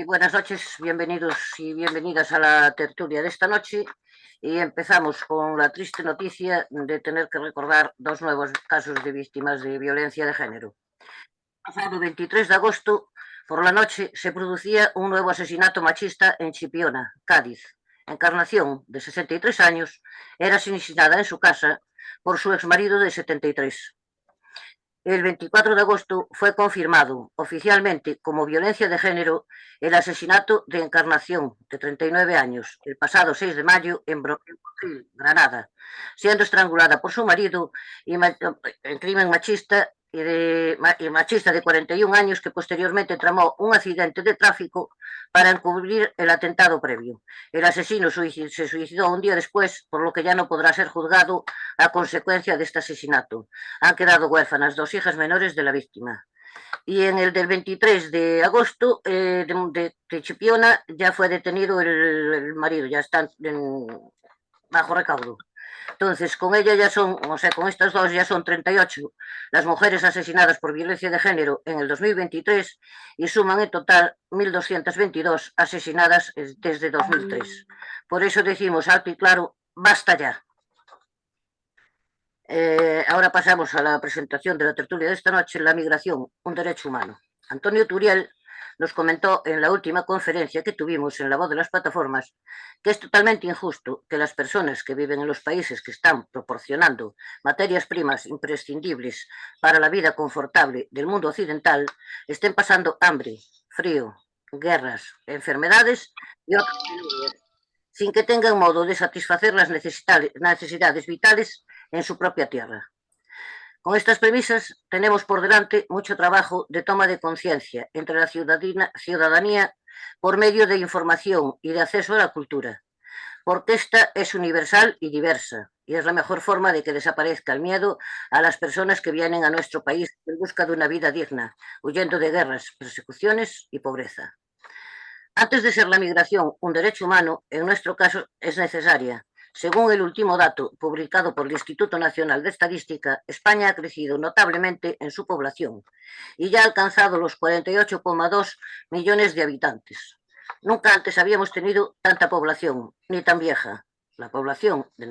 Buenas noches, bienvenidos y bienvenidas a la tertulia de esta noche y empezamos con la triste noticia de tener que recordar dos nuevos casos de víctimas de violencia de género. El pasado 23 de agosto, por la noche, se producía un nuevo asesinato machista en Chipiona, Cádiz. Encarnación, de 63 años, era asesinada en su casa por su exmarido de 73. El 24 de agosto fue confirmado oficialmente como violencia de género el asesinato de Encarnación, de 39 años, el pasado 6 de mayo en Botril, Granada, siendo estrangulada por su marido en crimen machista machista de 41 años que posteriormente tramó un accidente de tráfico para encubrir el atentado previo. El asesino se suicidó un día después, por lo que ya no podrá ser juzgado a consecuencia de este asesinato. Han quedado huérfanas dos hijas menores de la víctima. Y en el del 23 de agosto de Chipiona ya fue detenido el marido, ya está bajo recaudo. Entonces, con ella ya son, o sea, con estas dos ya son 38 las mujeres asesinadas por violencia de género en el 2023 y suman en total 1.222 asesinadas desde 2003. Por eso decimos alto y claro, basta ya. Ahora pasamos a la presentación de la tertulia de esta noche, la migración, un derecho humano. Antonio Turiel nos comentó en la última conferencia que tuvimos en La Voz de las Plataformas que es totalmente injusto que las personas que viven en los países que están proporcionando materias primas imprescindibles para la vida confortable del mundo occidental estén pasando hambre, frío, guerras, enfermedades y otras sin que tengan modo de satisfacer las necesidades vitales en su propia tierra. Con estas premisas tenemos por delante mucho trabajo de toma de conciencia entre la ciudadanía por medio de información y de acceso a la cultura, porque esta es universal y diversa, y es la mejor forma de que desaparezca el miedo a las personas que vienen a nuestro país en busca de una vida digna, huyendo de guerras, persecuciones y pobreza. Antes de ser la migración un derecho humano, en nuestro caso es necesaria. Según el último dato publicado por el Instituto Nacional de Estadística, España ha crecido notablemente en su población y ya ha alcanzado los 48,2 millones de habitantes. Nunca antes habíamos tenido tanta población, ni tan vieja. La población de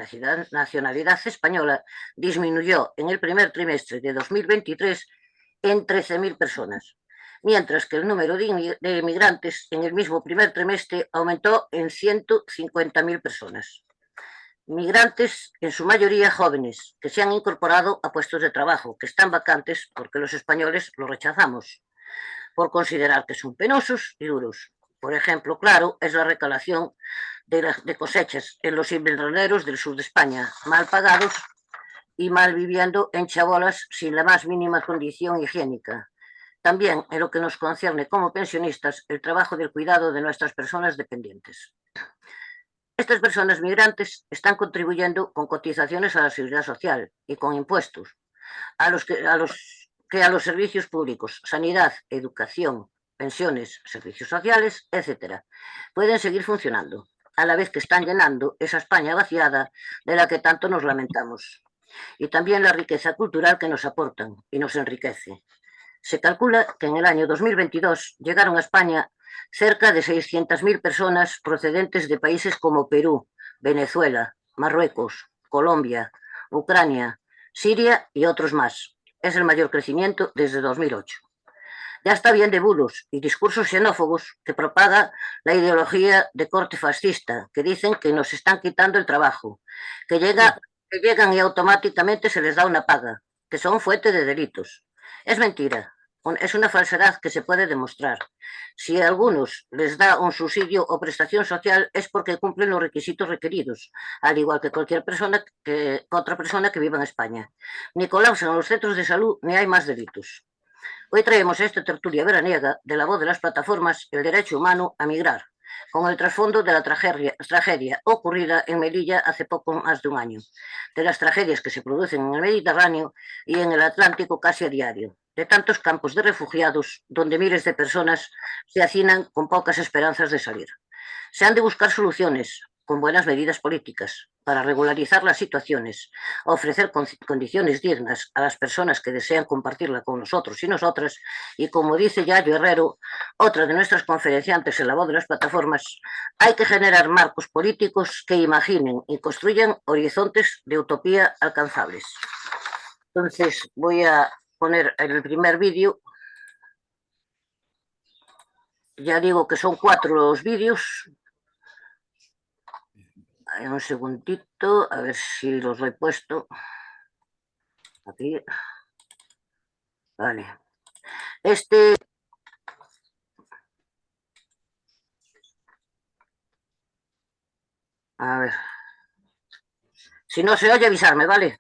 nacionalidad española disminuyó en el primer trimestre de 2023 en 13.000 personas, mientras que el número de inmigrantes en el mismo primer trimestre aumentó en 150.000 personas. Migrantes, en su mayoría jóvenes, que se han incorporado a puestos de trabajo que están vacantes porque los españoles los rechazamos, por considerar que son penosos y duros. Por ejemplo, claro, es la recalación de cosechas en los invernaderos del sur de España, mal pagados y mal viviendo en chabolas sin la más mínima condición higiénica. También, en lo que nos concierne como pensionistas, el trabajo del cuidado de nuestras personas dependientes. Estas personas migrantes están contribuyendo con cotizaciones a la seguridad social y con impuestos a los servicios públicos, sanidad, educación, pensiones, servicios sociales, etcétera, pueden seguir funcionando, a la vez que están llenando esa España vaciada de la que tanto nos lamentamos. Y también la riqueza cultural que nos aportan y nos enriquece. Se calcula que en el año 2022 llegaron a España cerca de 600.000 personas procedentes de países como Perú, Venezuela, Marruecos, Colombia, Ucrania, Siria y otros más. Es el mayor crecimiento desde 2008. Ya está bien de bulos y discursos xenófobos que propaga la ideología de corte fascista, que dicen que nos están quitando el trabajo, que llegan y automáticamente se les da una paga, que son fuente de delitos. Es mentira, es una falsedad que se puede demostrar. Si a algunos les da un subsidio o prestación social es porque cumplen los requisitos requeridos, al igual que cualquier otra persona que viva en España. Ni colapsan los centros de salud ni hay más delitos. Hoy traemos a esta tertulia veraniega de La Voz de las Plataformas el derecho humano a migrar, con el trasfondo de la tragedia ocurrida en Melilla hace poco más de un año, de las tragedias que se producen en el Mediterráneo y en el Atlántico casi a diario, de tantos campos de refugiados donde miles de personas se hacinan con pocas esperanzas de salir. Se han de buscar soluciones, con buenas medidas políticas para regularizar las situaciones, ofrecer condiciones dignas a las personas que desean compartirla con nosotros y nosotras, y como dice Yayo Herrero, otra de nuestras conferenciantes en la voz de las plataformas, hay que generar marcos políticos que imaginen y construyan horizontes de utopía alcanzables. Entonces voy a poner en el primer vídeo, ya digo que son 4 los vídeos. Un segundito, a ver si los he puesto. Aquí. Vale. A ver. Si no se oye, avisarme, ¿vale?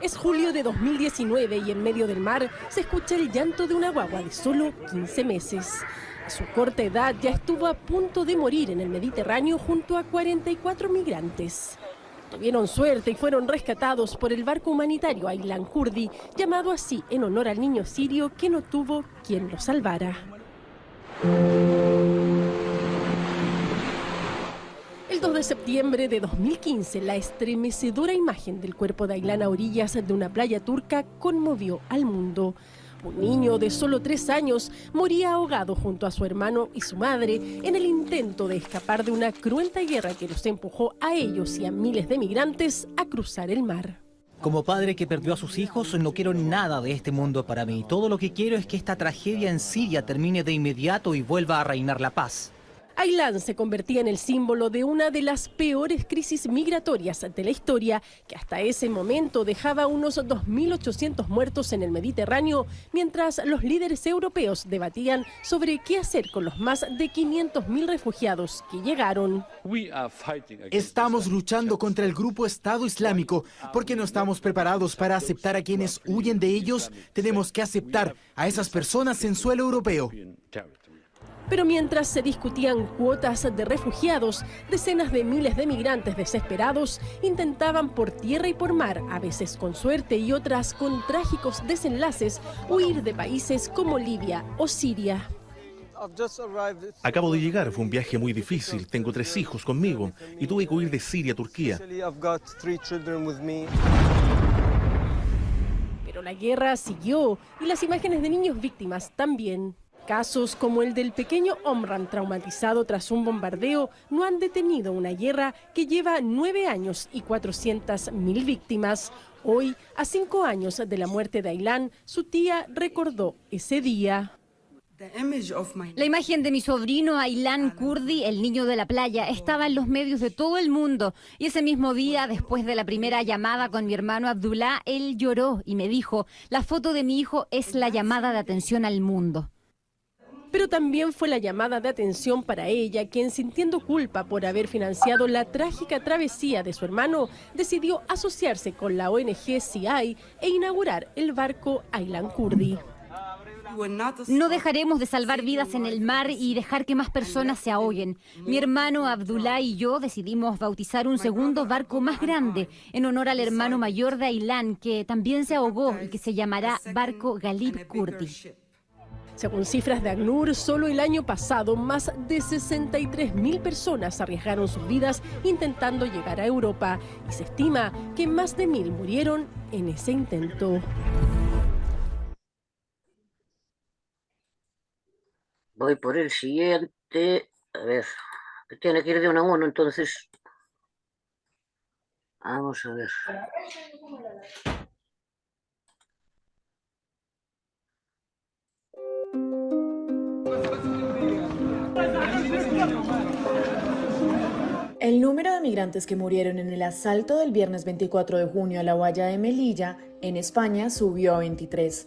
Es julio de 2019 y en medio del mar se escucha el llanto de una guagua de solo 15 meses. A su corta edad ya estuvo a punto de morir en el Mediterráneo junto a 44 migrantes. Tuvieron suerte y fueron rescatados por el barco humanitario Aylan Kurdi, llamado así en honor al niño sirio que no tuvo quien lo salvara. El 2 de septiembre de 2015, la estremecedora imagen del cuerpo de Aylan a orillas de una playa turca conmovió al mundo. Un niño de solo 3 años moría ahogado junto a su hermano y su madre en el intento de escapar de una cruenta guerra que los empujó a ellos y a miles de migrantes a cruzar el mar. Como padre que perdió a sus hijos, no quiero nada de este mundo para mí. Todo lo que quiero es que esta tragedia en Siria termine de inmediato y vuelva a reinar la paz. Aylan se convertía en el símbolo de una de las peores crisis migratorias de la historia, que hasta ese momento dejaba unos 2.800 muertos en el Mediterráneo, mientras los líderes europeos debatían sobre qué hacer con los más de 500.000 refugiados que llegaron. Estamos luchando contra el grupo Estado Islámico porque no estamos preparados para aceptar a quienes huyen de ellos. Tenemos que aceptar a esas personas en suelo europeo. Pero mientras se discutían cuotas de refugiados, decenas de miles de migrantes desesperados intentaban por tierra y por mar, a veces con suerte y otras con trágicos desenlaces, huir de países como Libia o Siria. Acabo de llegar, fue un viaje muy difícil, tengo 3 hijos conmigo y tuve que huir de Siria a Turquía. Pero la guerra siguió y las imágenes de niños víctimas también. Casos como el del pequeño Omran traumatizado tras un bombardeo no han detenido una guerra que lleva 9 años y 400.000 víctimas. Hoy, a 5 años de la muerte de Aylan, su tía recordó ese día. La imagen de mi sobrino Aylan Kurdi, el niño de la playa, estaba en los medios de todo el mundo. Y ese mismo día, después de la primera llamada con mi hermano Abdullah, él lloró y me dijo, la foto de mi hijo es la llamada de atención al mundo. Pero también fue la llamada de atención para ella, quien sintiendo culpa por haber financiado la trágica travesía de su hermano, decidió asociarse con la ONG CI e inaugurar el barco Aylan Kurdi. No dejaremos de salvar vidas en el mar y dejar que más personas se ahoguen. Mi hermano Abdullah y yo decidimos bautizar un segundo barco más grande en honor al hermano mayor de Aylan, que también se ahogó y que se llamará Barco Galib Kurdi. Según cifras de ACNUR, solo el año pasado más de 63.000 personas arriesgaron sus vidas intentando llegar a Europa y se estima que más de 1.000 murieron en ese intento. Voy por el siguiente. A ver, tiene que ir de uno en uno, entonces. Vamos a ver. El número de migrantes que murieron en el asalto del viernes 24 de junio a la valla de Melilla, en España, subió a 23.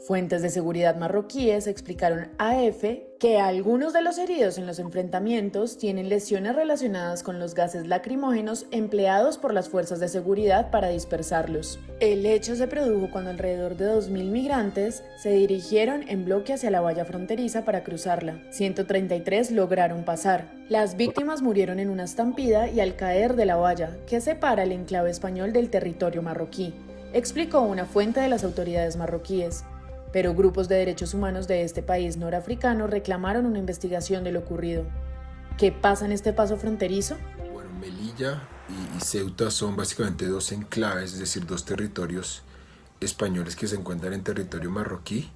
Fuentes de seguridad marroquíes explicaron a EFE que algunos de los heridos en los enfrentamientos tienen lesiones relacionadas con los gases lacrimógenos empleados por las fuerzas de seguridad para dispersarlos. El hecho se produjo cuando alrededor de 2.000 migrantes se dirigieron en bloque hacia la valla fronteriza para cruzarla. 133 lograron pasar. Las víctimas murieron en una estampida y al caer de la valla, que separa el enclave español del territorio marroquí, explicó una fuente de las autoridades marroquíes. pero grupos de derechos humanos de este país norafricano reclamaron una investigación de lo ocurrido. ¿Qué pasa en este paso fronterizo? Bueno, Melilla y Ceuta son básicamente dos enclaves, es decir, dos territorios españoles que se encuentran en territorio marroquí.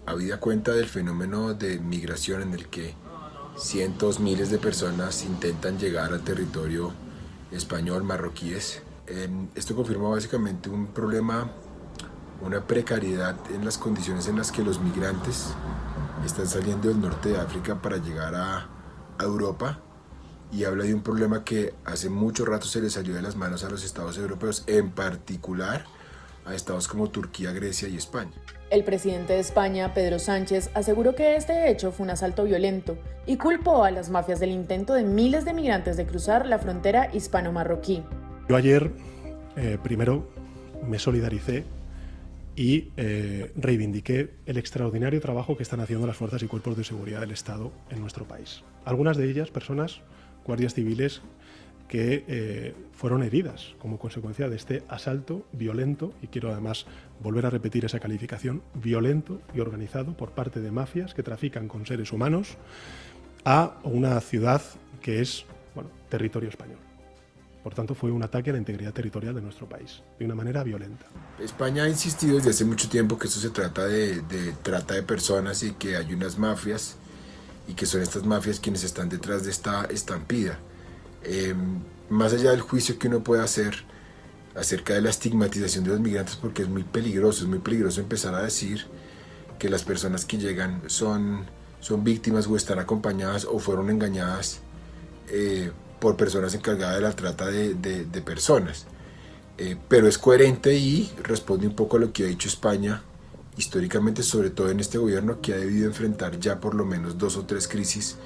Habida cuenta del fenómeno de migración en el que cientos, miles de personas intentan llegar al territorio español, marroquíes. Esto confirma básicamente un problema, una precariedad en las condiciones en las que los migrantes están saliendo del norte de África para llegar a Europa, y habla de un problema que hace mucho rato se le salió de las manos a los estados europeos, en particular a estados como Turquía, Grecia y España. El presidente de España, Pedro Sánchez, aseguró que este hecho fue un asalto violento y culpó a las mafias del intento de miles de migrantes de cruzar la frontera hispano-marroquí. Yo ayer, primero, me solidaricé y reivindiqué el extraordinario trabajo que están haciendo las fuerzas y cuerpos de seguridad del Estado en nuestro país. Algunas de ellas, personas, guardias civiles, que fueron heridas como consecuencia de este asalto violento, y quiero además volver a repetir esa calificación, violento y organizado por parte de mafias que trafican con seres humanos a una ciudad que es, bueno, territorio español. Por tanto, fue un ataque a la integridad territorial de nuestro país, de una manera violenta. España ha insistido desde hace mucho tiempo que esto se trata de trata de personas y que hay unas mafias, y que son estas mafias quienes están detrás de esta estampida. Más allá del juicio que uno puede hacer acerca de la estigmatización de los migrantes, porque es muy peligroso empezar a decir que las personas que llegan son víctimas o están acompañadas o fueron engañadas por personas encargadas de la trata de personas. Pero es coherente y responde un poco a lo que ha dicho España históricamente, sobre todo en este gobierno, que ha debido enfrentar ya por lo menos 2 o 3 crisis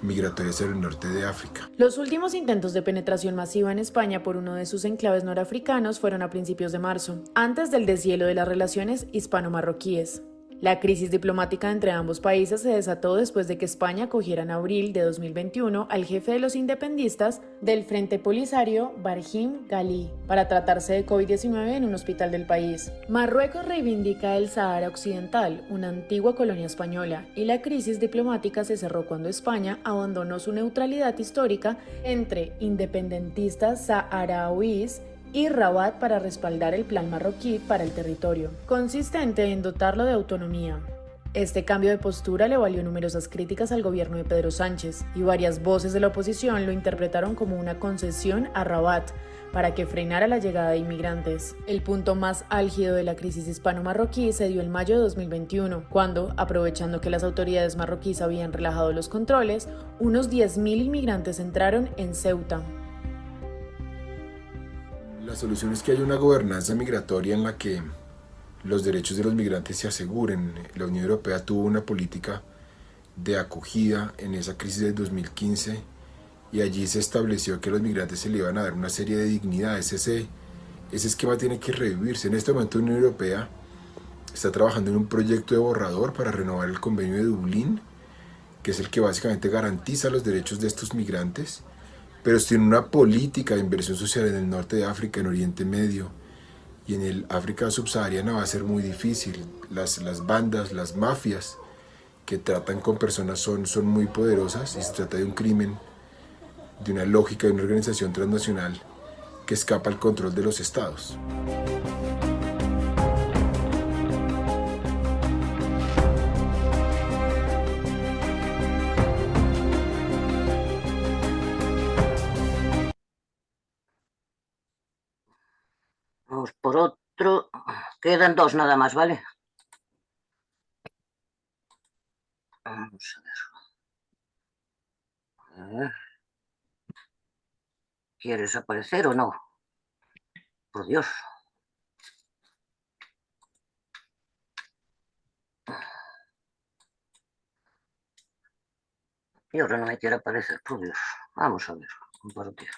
migratorias en el norte de África. Los últimos intentos de penetración masiva en España por uno de sus enclaves norafricanos fueron a principios de marzo, antes del deshielo de las relaciones hispano-marroquíes. La crisis diplomática entre ambos países se desató después de que España acogiera en abril de 2021 al jefe de los independistas del Frente Polisario, Brahim Ghali, para tratarse de COVID-19 en un hospital del país. Marruecos reivindica el Sahara Occidental, una antigua colonia española, y la crisis diplomática se cerró cuando España abandonó su neutralidad histórica entre independentistas saharauis y Rabat para respaldar el plan marroquí para el territorio, consistente en dotarlo de autonomía. Este cambio de postura le valió numerosas críticas al gobierno de Pedro Sánchez, y varias voces de la oposición lo interpretaron como una concesión a Rabat para que frenara la llegada de inmigrantes. El punto más álgido de la crisis hispano-marroquí se dio en mayo de 2021, cuando, aprovechando que las autoridades marroquíes habían relajado los controles, unos 10.000 inmigrantes entraron en Ceuta. La solución es que haya una gobernanza migratoria en la que los derechos de los migrantes se aseguren. La Unión Europea tuvo una política de acogida en esa crisis del 2015, y allí se estableció que a los migrantes se le iban a dar una serie de dignidades. Ese esquema tiene que revivirse. En este momento la Unión Europea está trabajando en un proyecto de borrador para renovar el convenio de Dublín, que es el que básicamente garantiza los derechos de estos migrantes, pero tiene una política de inversión social en el norte de África, en Oriente Medio, y en el África subsahariana va a ser muy difícil. Las bandas, las mafias que tratan con personas son muy poderosas, y se trata de un crimen, de una lógica, de una organización transnacional que escapa al control de los estados. Vamos por otro. Quedan 2 nada más, ¿vale? Vamos a ver. ¿Quieres aparecer o no? Por Dios. Y ahora no me quiere aparecer, por Dios. Vamos a ver. Compartir.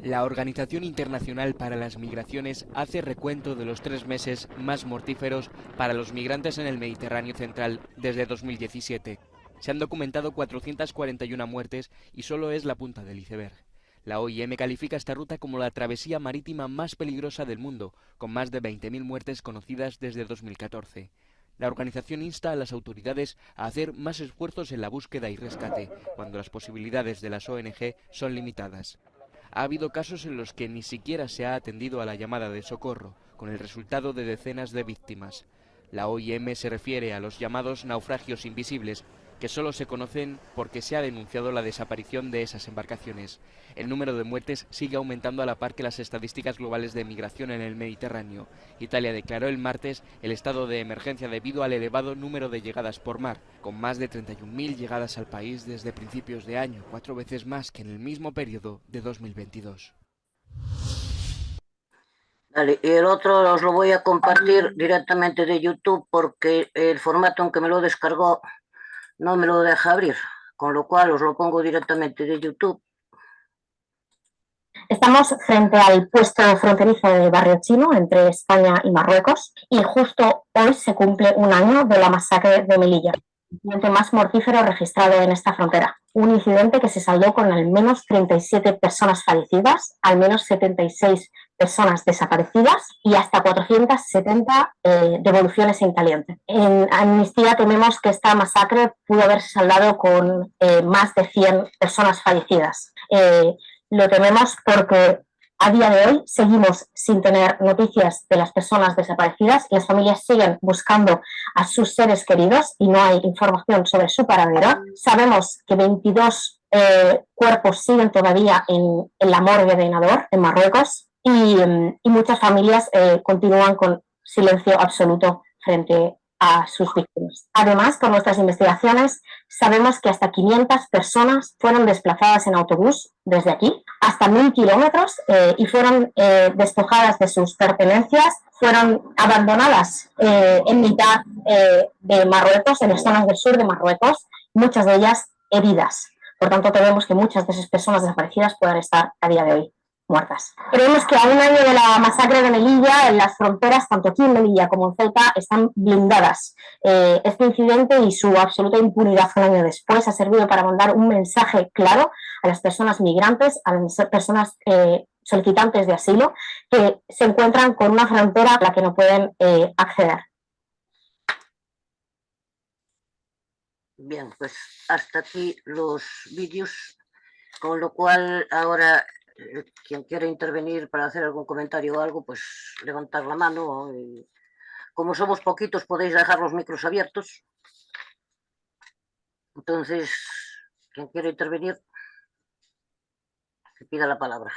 La Organización Internacional para las Migraciones hace recuento de los 3 meses más mortíferos para los migrantes en el Mediterráneo central desde 2017. Se han documentado 441 muertes y solo es la punta del iceberg. La OIM califica esta ruta como la travesía marítima más peligrosa del mundo, con más de 20.000 muertes conocidas desde 2014. La organización insta a las autoridades a hacer más esfuerzos en la búsqueda y rescate, cuando las posibilidades de las ONG son limitadas. Ha habido casos en los que ni siquiera se ha atendido a la llamada de socorro, con el resultado de decenas de víctimas. La OIM se refiere a los llamados naufragios invisibles, que solo se conocen porque se ha denunciado la desaparición de esas embarcaciones. El número de muertes sigue aumentando a la par que las estadísticas globales de migración en el Mediterráneo. Italia declaró el martes el estado de emergencia debido al elevado número de llegadas por mar, con más de 31.000 llegadas al país desde principios de año, 4 veces más que en el mismo periodo de 2022. Vale, y el otro os lo voy a compartir directamente de YouTube porque el formato en que me lo descargó no me lo deja abrir, con lo cual os lo pongo directamente de YouTube. Estamos frente al puesto fronterizo de Barrio Chino entre España y Marruecos y justo hoy se cumple un año de la masacre de Melilla, el incidente más mortífero registrado en esta frontera. Un incidente que se saldó con al menos 37 personas fallecidas, al menos 76 personas desaparecidas y hasta 470 devoluciones en caliente. En Amnistía tememos que esta masacre pudo haberse saldado con más de 100 personas fallecidas. Lo tememos porque a día de hoy seguimos sin tener noticias de las personas desaparecidas, las familias siguen buscando a sus seres queridos y no hay información sobre su paradero. Sabemos que 22 cuerpos siguen todavía en la morgue de Nador, en Marruecos, y muchas familias continúan con silencio absoluto frente a sus víctimas. Además, por nuestras investigaciones, sabemos que hasta 500 personas fueron desplazadas en autobús desde aquí, hasta 1.000 kilómetros, y fueron despojadas de sus pertenencias, fueron abandonadas en mitad de Marruecos, en las zonas del sur de Marruecos, muchas de ellas heridas. Por tanto, tememos que muchas de esas personas desaparecidas puedan estar a día de hoy muertas. Creemos que a un año de la masacre de Melilla, las fronteras, tanto aquí en Melilla como en Ceuta, están blindadas. Este incidente y su absoluta impunidad un año después ha servido para mandar un mensaje claro a las personas migrantes, a las personas solicitantes de asilo, que se encuentran con una frontera a la que no pueden acceder. Bien, pues hasta aquí los vídeos, con lo cual ahora quien quiera intervenir para hacer algún comentario o algo, pues levantar la mano. Como somos poquitos, podéis dejar los micros abiertos. Entonces, quien quiera intervenir, que pida la palabra.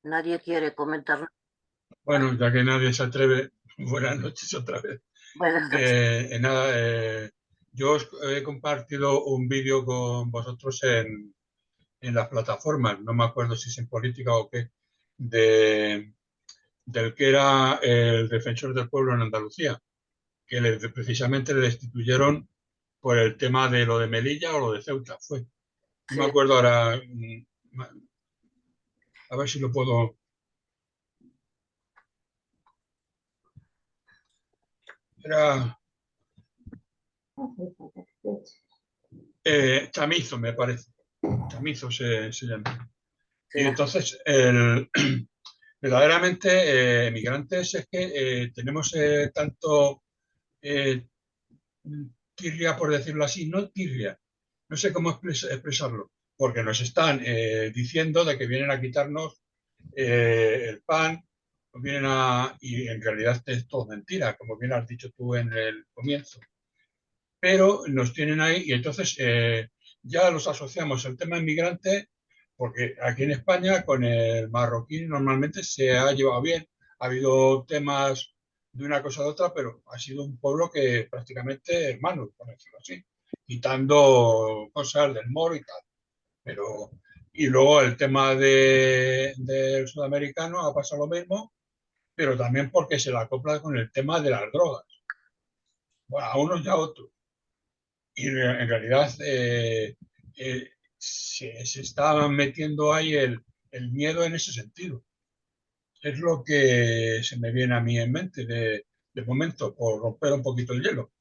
¿Nadie quiere comentar? Bueno, ya que nadie se atreve, buenas noches otra vez. Buenas noches. Yo os he compartido un vídeo con vosotros en las plataformas, no me acuerdo si es en política o qué, del que era el defensor del pueblo en Andalucía, que precisamente le destituyeron por el tema de lo de Melilla o lo de Ceuta, fue. No me acuerdo ahora, a ver si lo puedo... Era Chamizo, me parece. Chamizo se llama. Y entonces, verdaderamente, migrantes, es que tenemos tanto tirria, por decirlo así, no tirria, no sé cómo expresarlo, porque nos están diciendo de que vienen a quitarnos el pan, y en realidad es todo mentira, como bien has dicho tú en el comienzo. Pero nos tienen ahí y entonces ya los asociamos el tema inmigrante, porque aquí en España con el marroquí normalmente se ha llevado bien. Ha habido temas de una cosa a otra, pero ha sido un pueblo que prácticamente hermano, por decirlo así, quitando cosas del moro y tal. Y luego el tema del sudamericano ha pasado lo mismo, pero también porque se la acopla con el tema de las drogas, bueno, a unos y a otros. Y en realidad se está metiendo ahí el miedo en ese sentido. Es lo que se me viene a mí en mente de momento, por romper un poquito el hielo.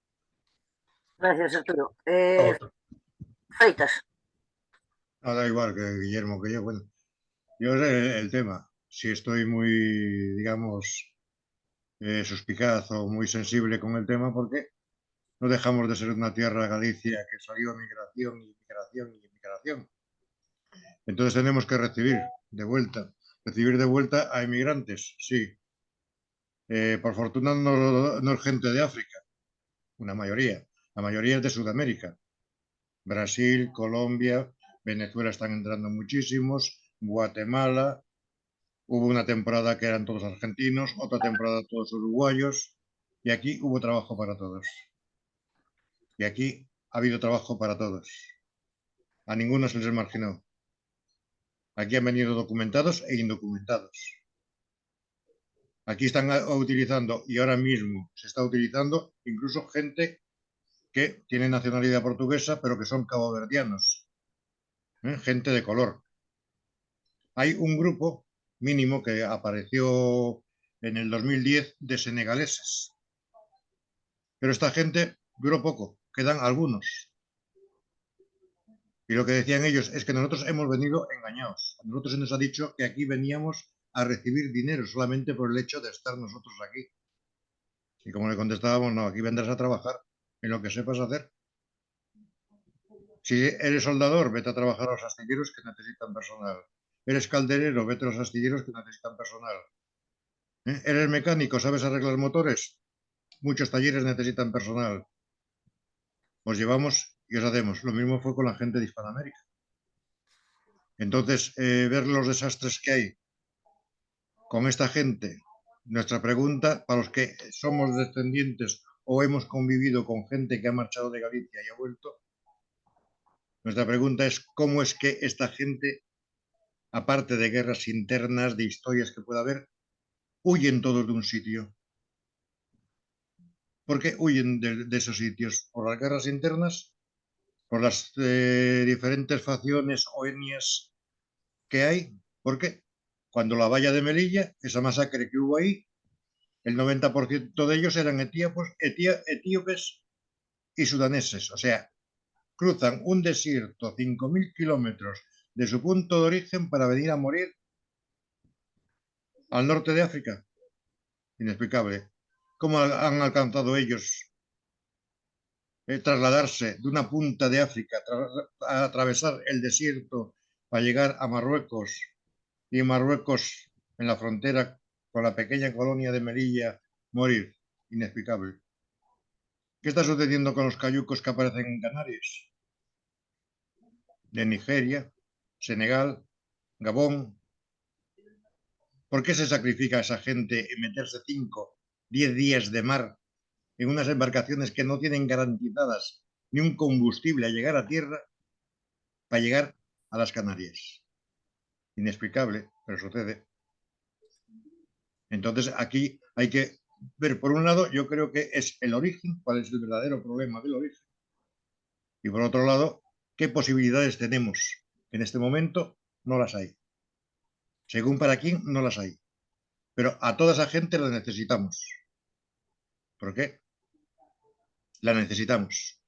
Gracias, Arturo. Otro. Freitas. No, da igual que Guillermo, que yo, bueno, yo sé el tema. Si estoy muy, digamos, suspicaz o muy sensible con el tema, porque no dejamos de ser una tierra, Galicia, que salió migración, inmigración y inmigración. Entonces tenemos que recibir de vuelta a inmigrantes, sí. Por fortuna no es gente de África, una mayoría. La mayoría es de Sudamérica. Brasil, Colombia, Venezuela están entrando muchísimos, Guatemala. Hubo una temporada que eran todos argentinos, otra temporada todos uruguayos, y aquí hubo trabajo para todos. Y aquí ha habido trabajo para todos. A ninguno se les marginó. Aquí han venido documentados e indocumentados. Aquí están utilizando, y ahora mismo se está utilizando, incluso gente que tiene nacionalidad portuguesa, pero que son caboverdianos. Gente de color. Hay un grupo mínimo que apareció en el 2010 de senegaleses. Pero esta gente duró poco, quedan algunos. Y lo que decían ellos es que nosotros hemos venido engañados. A nosotros se nos ha dicho que aquí veníamos a recibir dinero solamente por el hecho de estar nosotros aquí. Y como le contestábamos, no, aquí vendrás a trabajar en lo que sepas hacer. Si eres soldador, vete a trabajar a los astilleros que necesitan personal. Eres calderero, vete a los astilleros que necesitan personal. Eres mecánico, ¿sabes arreglar motores? Muchos talleres necesitan personal. Os llevamos y os hacemos. Lo mismo fue con la gente de Hispanoamérica. Entonces, ver los desastres que hay con esta gente, nuestra pregunta, para los que somos descendientes o hemos convivido con gente que ha marchado de Galicia y ha vuelto, nuestra pregunta es cómo es que esta gente, aparte de guerras internas, de historias que pueda haber, huyen todos de un sitio. ¿Por qué huyen de esos sitios? ¿Por las guerras internas? ¿Por las diferentes facciones o etnias que hay? ¿Por qué? Cuando la valla de Melilla, esa masacre que hubo ahí, el 90% de ellos eran etíopes y sudaneses. O sea, cruzan un desierto 5.000 kilómetros de su punto de origen para venir a morir al norte de África. Inexplicable. ¿Cómo han alcanzado ellos trasladarse de una punta de África, a atravesar el desierto para llegar a Marruecos, y en Marruecos, en la frontera con la pequeña colonia de Melilla, morir? Inexplicable. ¿Qué está sucediendo con los cayucos que aparecen en Canarias? De Nigeria, Senegal, Gabón. ¿Por qué se sacrifica a esa gente en meterse 5, 10 días de mar en unas embarcaciones que no tienen garantizadas ni un combustible a llegar a tierra para llegar a las Canarias? Inexplicable, pero sucede. Entonces aquí hay que ver, por un lado, yo creo que es el origen, cuál es el verdadero problema del origen, y por otro lado, qué posibilidades tenemos. En este momento no las hay. Según para quién, no las hay. Pero a toda esa gente la necesitamos. ¿Por qué? La necesitamos.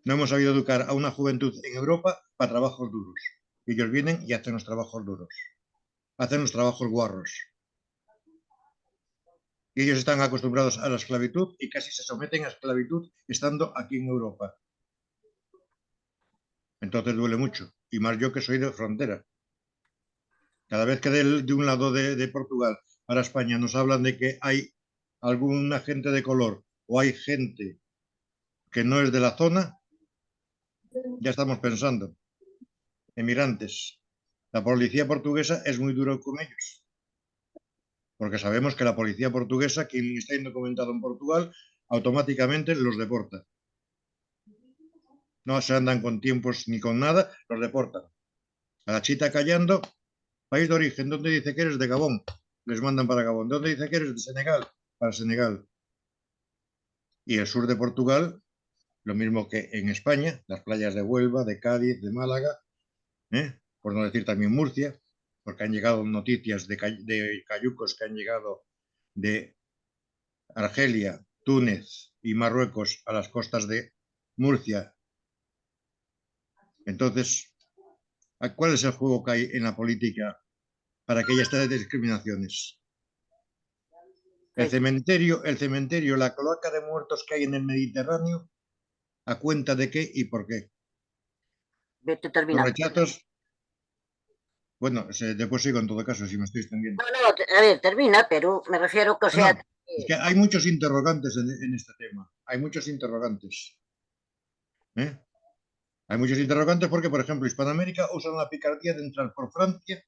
No hemos sabido educar a una juventud en Europa para trabajos duros. Y ellos vienen y hacen los trabajos duros. Hacen los trabajos guarros. Y ellos están acostumbrados a la esclavitud y casi se someten a esclavitud estando aquí en Europa. Entonces duele mucho. Y más yo que soy de frontera. Cada vez que de un lado de Portugal para España nos hablan de que hay alguna gente de color o hay gente que no es de la zona, ya estamos pensando. Emigrantes. La policía portuguesa es muy dura con ellos. Porque sabemos que la policía portuguesa, quien está indocumentado en Portugal, automáticamente los deporta. No se andan con tiempos ni con nada, los deportan. A la chita callando, país de origen, ¿dónde dice que eres? De Gabón. les mandan para Gabón. ¿De dónde dice que eres? De Senegal, para Senegal. Y el sur de Portugal, lo mismo que en España, las playas de Huelva, de Cádiz, de Málaga, por no decir también Murcia, porque han llegado noticias de cayucos que han llegado de Argelia, Túnez y Marruecos a las costas de Murcia. Entonces, ¿cuál es el juego que hay en la política para que haya estas discriminaciones? El cementerio, la cloaca de muertos que hay en el Mediterráneo, ¿a cuenta de qué y por qué? Vete terminando. Los rechazos... Bueno, después sigo en todo caso, si me estoy extendiendo. No, a ver, termina, pero me refiero que, o sea... Es que hay muchos interrogantes en este tema. Hay muchos interrogantes. Hay muchos interrogantes porque, por ejemplo, Hispanoamérica usan la picardía de entrar por Francia,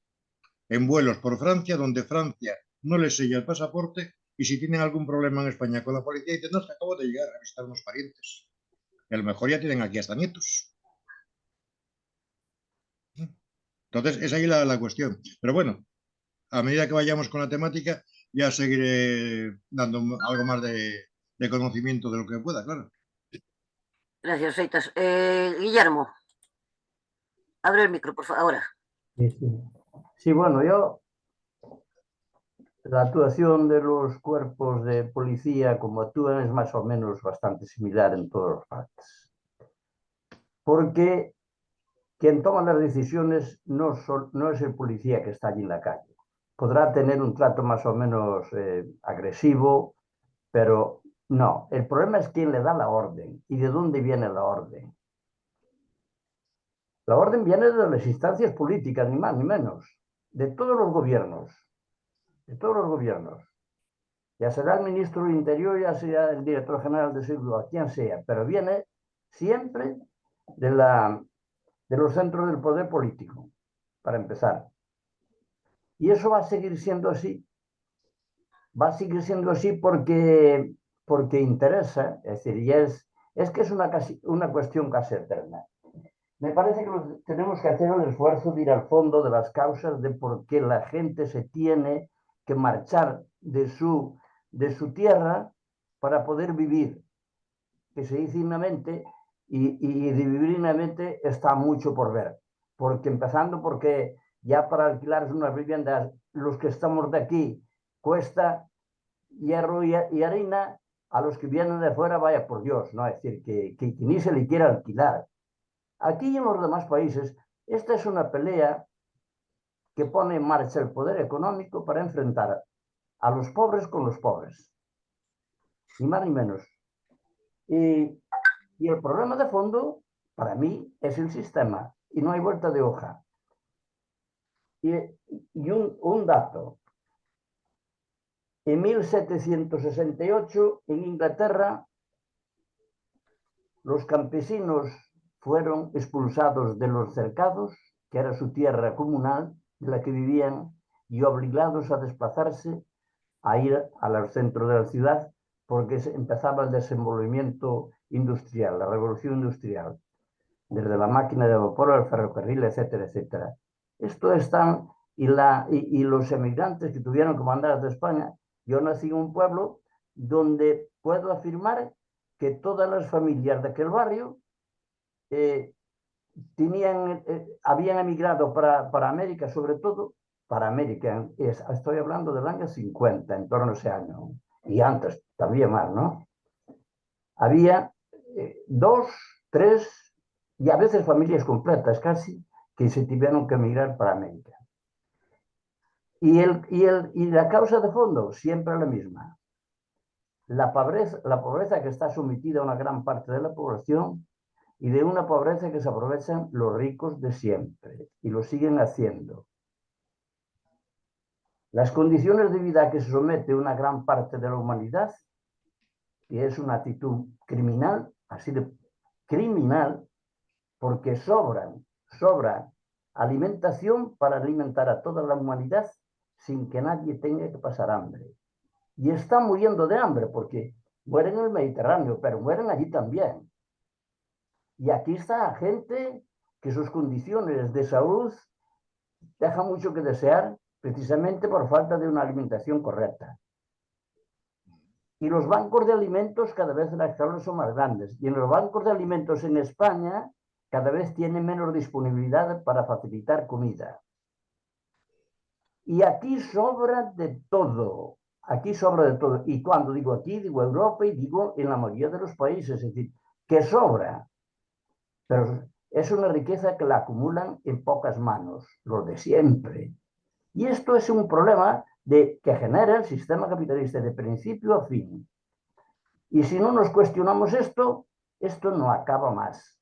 en vuelos por Francia, donde Francia no les sella el pasaporte, y si tienen algún problema en España con la policía, dicen, no, es que acabo de llegar a visitar unos parientes. Y a lo mejor ya tienen aquí hasta nietos. Entonces, es ahí la cuestión. Pero bueno, a medida que vayamos con la temática, ya seguiré dando algo más de conocimiento de lo que pueda, claro. Gracias, Seitas. Guillermo, abre el micro, por favor, ahora. Sí, bueno, la actuación de los cuerpos de policía como actúan es más o menos bastante similar en todas partes. Porque quien toma las decisiones no es el policía que está allí en la calle. Podrá tener un trato más o menos agresivo, pero no. El problema es quién le da la orden y de dónde viene la orden. La orden viene de las instancias políticas, ni más ni menos, de todos los gobiernos. De todos los gobiernos. Ya será el ministro del Interior, ya sea el director general de seguridad, quien sea, pero viene siempre de los centros del poder político, para empezar. Y eso va a seguir siendo así. Va a seguir siendo así porque interesa, es decir, y es que es una cuestión casi eterna. Me parece que tenemos que hacer el esfuerzo de ir al fondo de las causas de por qué la gente se tiene que marchar de su tierra para poder vivir. Que se dice dignamente y de vivir dignamente está mucho por ver. Empezando porque ya para alquilar unas viviendas, los que estamos de aquí, cuesta hierro y harina, a los que vienen de fuera, vaya por Dios, ¿no? Es decir, que ni se le quiera alquilar. Aquí y en los demás países, esta es una pelea que pone en marcha el poder económico para enfrentar a los pobres con los pobres. Ni más ni menos. Y el problema de fondo, para mí, es el sistema. Y no hay vuelta de hoja. Y un dato. En 1768, en Inglaterra, los campesinos fueron expulsados de los cercados, que era su tierra comunal, de la que vivían, y obligados a desplazarse a ir al centro de la ciudad, porque empezaba el desenvolvimiento industrial, la revolución industrial, desde la máquina de vapor al ferrocarril, etcétera, etcétera. Esto está, y los emigrantes que tuvieron que mandar de España. Yo nací en un pueblo donde puedo afirmar que todas las familias de aquel barrio habían emigrado para América, sobre todo para América. Estoy hablando del año 50, en torno a ese año, y antes también más, ¿no? Había 2, 3 y a veces familias completas casi que se tuvieron que emigrar para América. Y la causa de fondo siempre es la misma. La pobreza que está sometida a una gran parte de la población, y de una pobreza que se aprovechan los ricos de siempre y lo siguen haciendo. Las condiciones de vida a que se somete una gran parte de la humanidad, y es una actitud criminal, así de criminal, porque sobra alimentación para alimentar a toda la humanidad sin que nadie tenga que pasar hambre. Y están muriendo de hambre porque mueren en el Mediterráneo, pero mueren allí también. Y aquí está gente que sus condiciones de salud dejan mucho que desear precisamente por falta de una alimentación correcta. Y los bancos de alimentos cada vez las escalas son más grandes. Y en los bancos de alimentos en España cada vez tienen menos disponibilidad para facilitar comida. Y aquí sobra de todo. Aquí sobra de todo. Y cuando digo aquí, digo Europa y digo en la mayoría de los países. Es decir, que sobra. Pero es una riqueza que la acumulan en pocas manos, los de siempre. Y esto es un problema que genera el sistema capitalista de principio a fin. Y si no nos cuestionamos esto, esto no acaba más.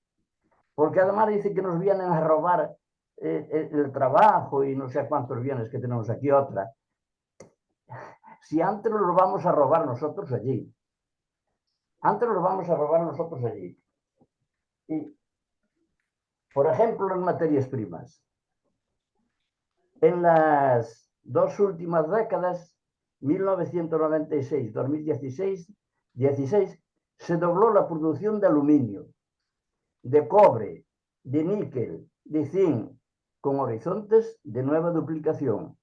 Porque además dice que nos vienen a robar el trabajo y no sé cuántos bienes que tenemos aquí otra. Si antes nos lo vamos a robar nosotros allí. Antes nos lo vamos a robar nosotros allí. Y, por ejemplo, las materias primas. En las dos últimas décadas, 1996-2016, se dobló la producción de aluminio, de cobre, de níquel, de zinc, con horizontes de nueva duplicación.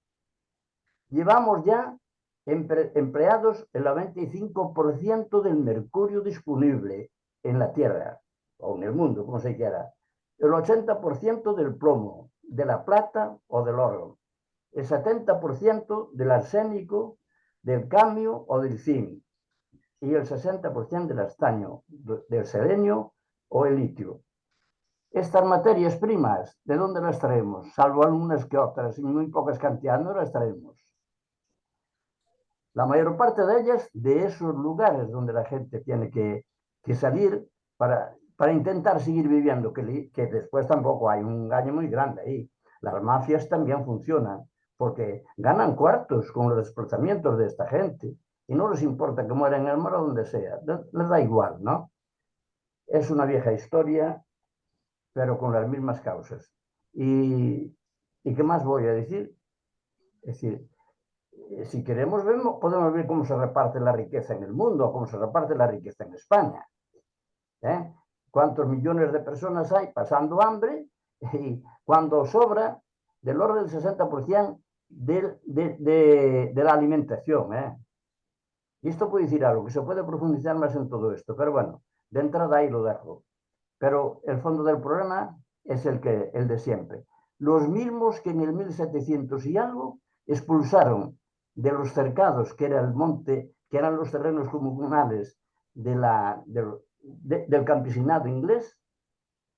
Llevamos ya empleados el 95% del mercurio disponible en la Tierra, o en el mundo, como se quiera, el 80% del plomo, de la plata o del oro, el 70% del arsénico, del cadmio o del zinc, y el 60% del estaño, del selenio o el litio. Estas materias primas, ¿de dónde las traemos? Salvo algunas que otras, en muy pocas cantidades no las traemos. La mayor parte de ellas de esos lugares donde la gente tiene que salir para intentar seguir viviendo, que después tampoco hay un engaño muy grande ahí. Las mafias también funcionan, porque ganan cuartos con los desplazamientos de esta gente, y no les importa que muera en el mar o donde sea, les da igual, ¿no? Es una vieja historia, pero con las mismas causas. ¿Y qué más voy a decir? Es decir, si queremos, podemos ver cómo se reparte la riqueza en el mundo, cómo se reparte la riqueza en España. ¿Cuántos millones de personas hay pasando hambre? Y cuando sobra, del orden del 60% de la alimentación. Y esto puede decir algo, que se puede profundizar más en todo esto, pero bueno, de entrada ahí lo dejo. Pero el fondo del problema es el de siempre. Los mismos que en el 1700 y algo expulsaron de los cercados, que era el monte, que eran los terrenos comunales del campesinado inglés,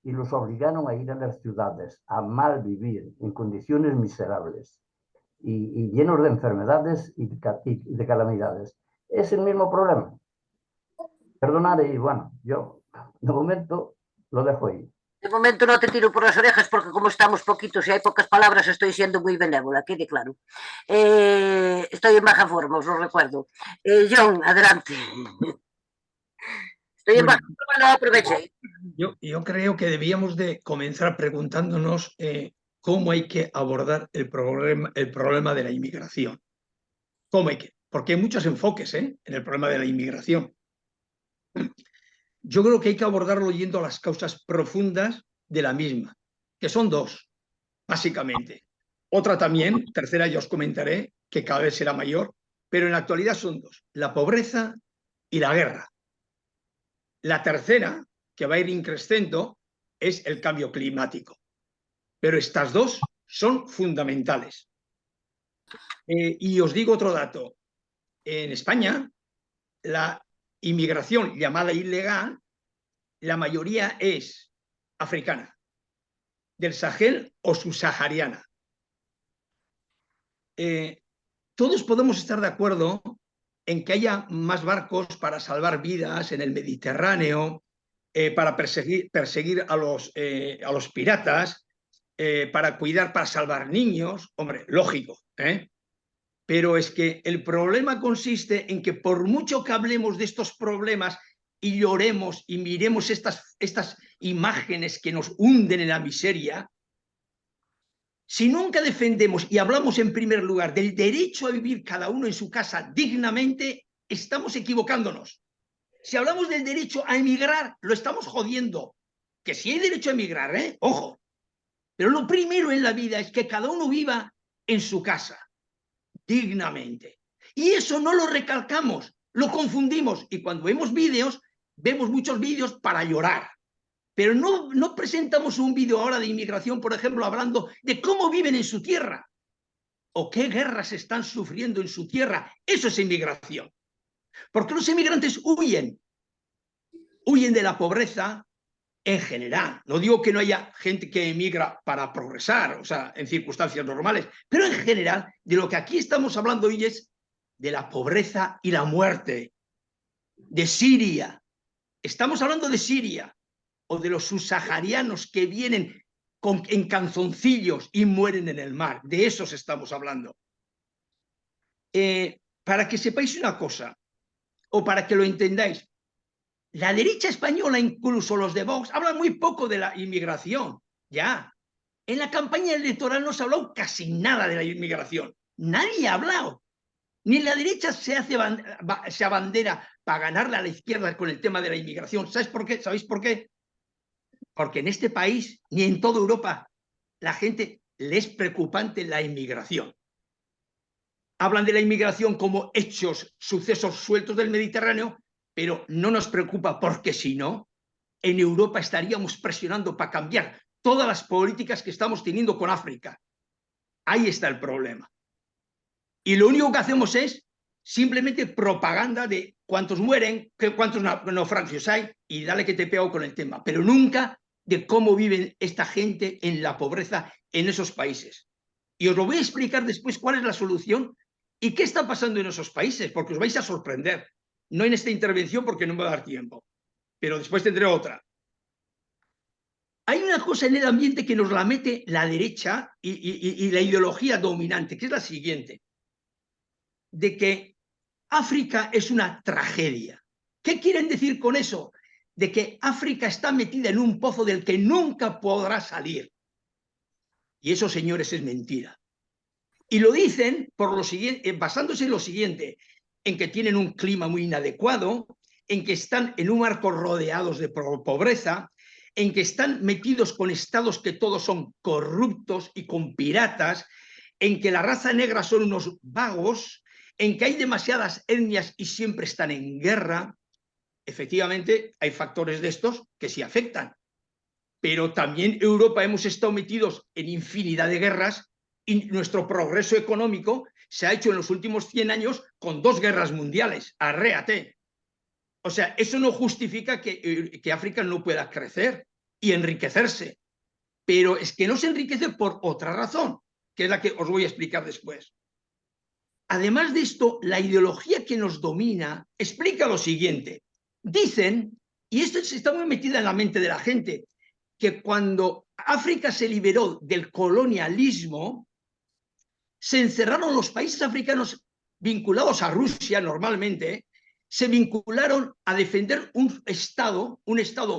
y los obligaron a ir a las ciudades, a mal vivir, en condiciones miserables, y llenos de enfermedades y de calamidades. Es el mismo problema. Perdonad, y bueno, yo de momento lo dejo ahí. De momento no te tiro por las orejas porque como estamos poquitos y hay pocas palabras estoy siendo muy benévola, quede claro. Estoy en baja forma, os lo recuerdo. John, adelante. Estoy en baja forma, no aproveché. Yo creo que debíamos de comenzar preguntándonos cómo hay que abordar el problema de la inmigración. Porque hay muchos enfoques en el problema de la inmigración. Yo creo que hay que abordarlo yendo a las causas profundas de la misma, que son dos, básicamente. Otra también, tercera ya os comentaré, que cada vez será mayor, pero en la actualidad son dos, la pobreza y la guerra. La tercera, que va a ir increciendo, es el cambio climático. Pero estas dos son fundamentales. Y os digo otro dato. En España, la inmigración llamada ilegal, la mayoría es africana, del Sahel o subsahariana. Todos podemos estar de acuerdo en que haya más barcos para salvar vidas en el Mediterráneo, para perseguir a los piratas, para salvar niños. Hombre, lógico, Pero es que el problema consiste en que por mucho que hablemos de estos problemas y lloremos y miremos estas imágenes que nos hunden en la miseria, si nunca defendemos y hablamos en primer lugar del derecho a vivir cada uno en su casa dignamente, estamos equivocándonos. Si hablamos del derecho a emigrar, lo estamos jodiendo. Que sí hay derecho a emigrar, ojo. Pero lo primero en la vida es que cada uno viva en su casa. dignamente. Y eso no lo recalcamos, lo confundimos. Y cuando vemos vídeos, vemos muchos vídeos para llorar. Pero no presentamos un vídeo ahora de inmigración, por ejemplo, hablando de cómo viven en su tierra o qué guerras están sufriendo en su tierra. Eso es inmigración. Porque los inmigrantes huyen de la pobreza en general. No digo que no haya gente que emigra para progresar, o sea, en circunstancias normales, pero en general, de lo que aquí estamos hablando hoy es de la pobreza y la muerte, de Siria. Estamos hablando de Siria, o de los subsaharianos que vienen en canzoncillos y mueren en el mar. De esos estamos hablando. Para que sepáis una cosa, o para que lo entendáis, la derecha española, incluso los de Vox, hablan muy poco de la inmigración, ya. En la campaña electoral no se ha hablado casi nada de la inmigración. Nadie ha hablado. Ni la derecha se abandera para ganarle a la izquierda con el tema de la inmigración. ¿Sabéis por qué? ¿Sabéis por qué? Porque en este país, ni en toda Europa, la gente le es preocupante la inmigración. Hablan de la inmigración como hechos, sucesos sueltos del Mediterráneo, pero no nos preocupa porque si no, en Europa estaríamos presionando para cambiar todas las políticas que estamos teniendo con África. Ahí está el problema. Y lo único que hacemos es simplemente propaganda de cuántos mueren, cuántos naufragios hay, y dale que te pego con el tema, pero nunca de cómo viven esta gente en la pobreza en esos países. Y os lo voy a explicar después cuál es la solución y qué está pasando en esos países, porque os vais a sorprender. No en esta intervención porque no me va a dar tiempo, pero después tendré otra. Hay una cosa en el ambiente que nos la mete la derecha y la ideología dominante, que es la siguiente, de que África es una tragedia. ¿Qué quieren decir con eso? De que África está metida en un pozo del que nunca podrá salir. Y eso, señores, es mentira. Y lo dicen por lo siguiente, basándose en lo siguiente, en que tienen un clima muy inadecuado, en que están en un marco rodeados de pobreza, en que están metidos con estados que todos son corruptos y con piratas, en que la raza negra son unos vagos, en que hay demasiadas etnias y siempre están en guerra. Efectivamente, hay factores de estos que sí afectan, pero también Europa hemos estado metidos en infinidad de guerras y nuestro progreso económico se ha hecho en los últimos 100 años con 2 guerras mundiales. Arréate. O sea, eso no justifica que África no pueda crecer y enriquecerse, pero es que no se enriquece por otra razón, que es la que os voy a explicar después. Además de esto, la ideología que nos domina explica lo siguiente. Dicen, y esto está muy metida en la mente de la gente, que cuando África se liberó del colonialismo, se encerraron los países africanos vinculados a Rusia normalmente, se vincularon a defender un Estado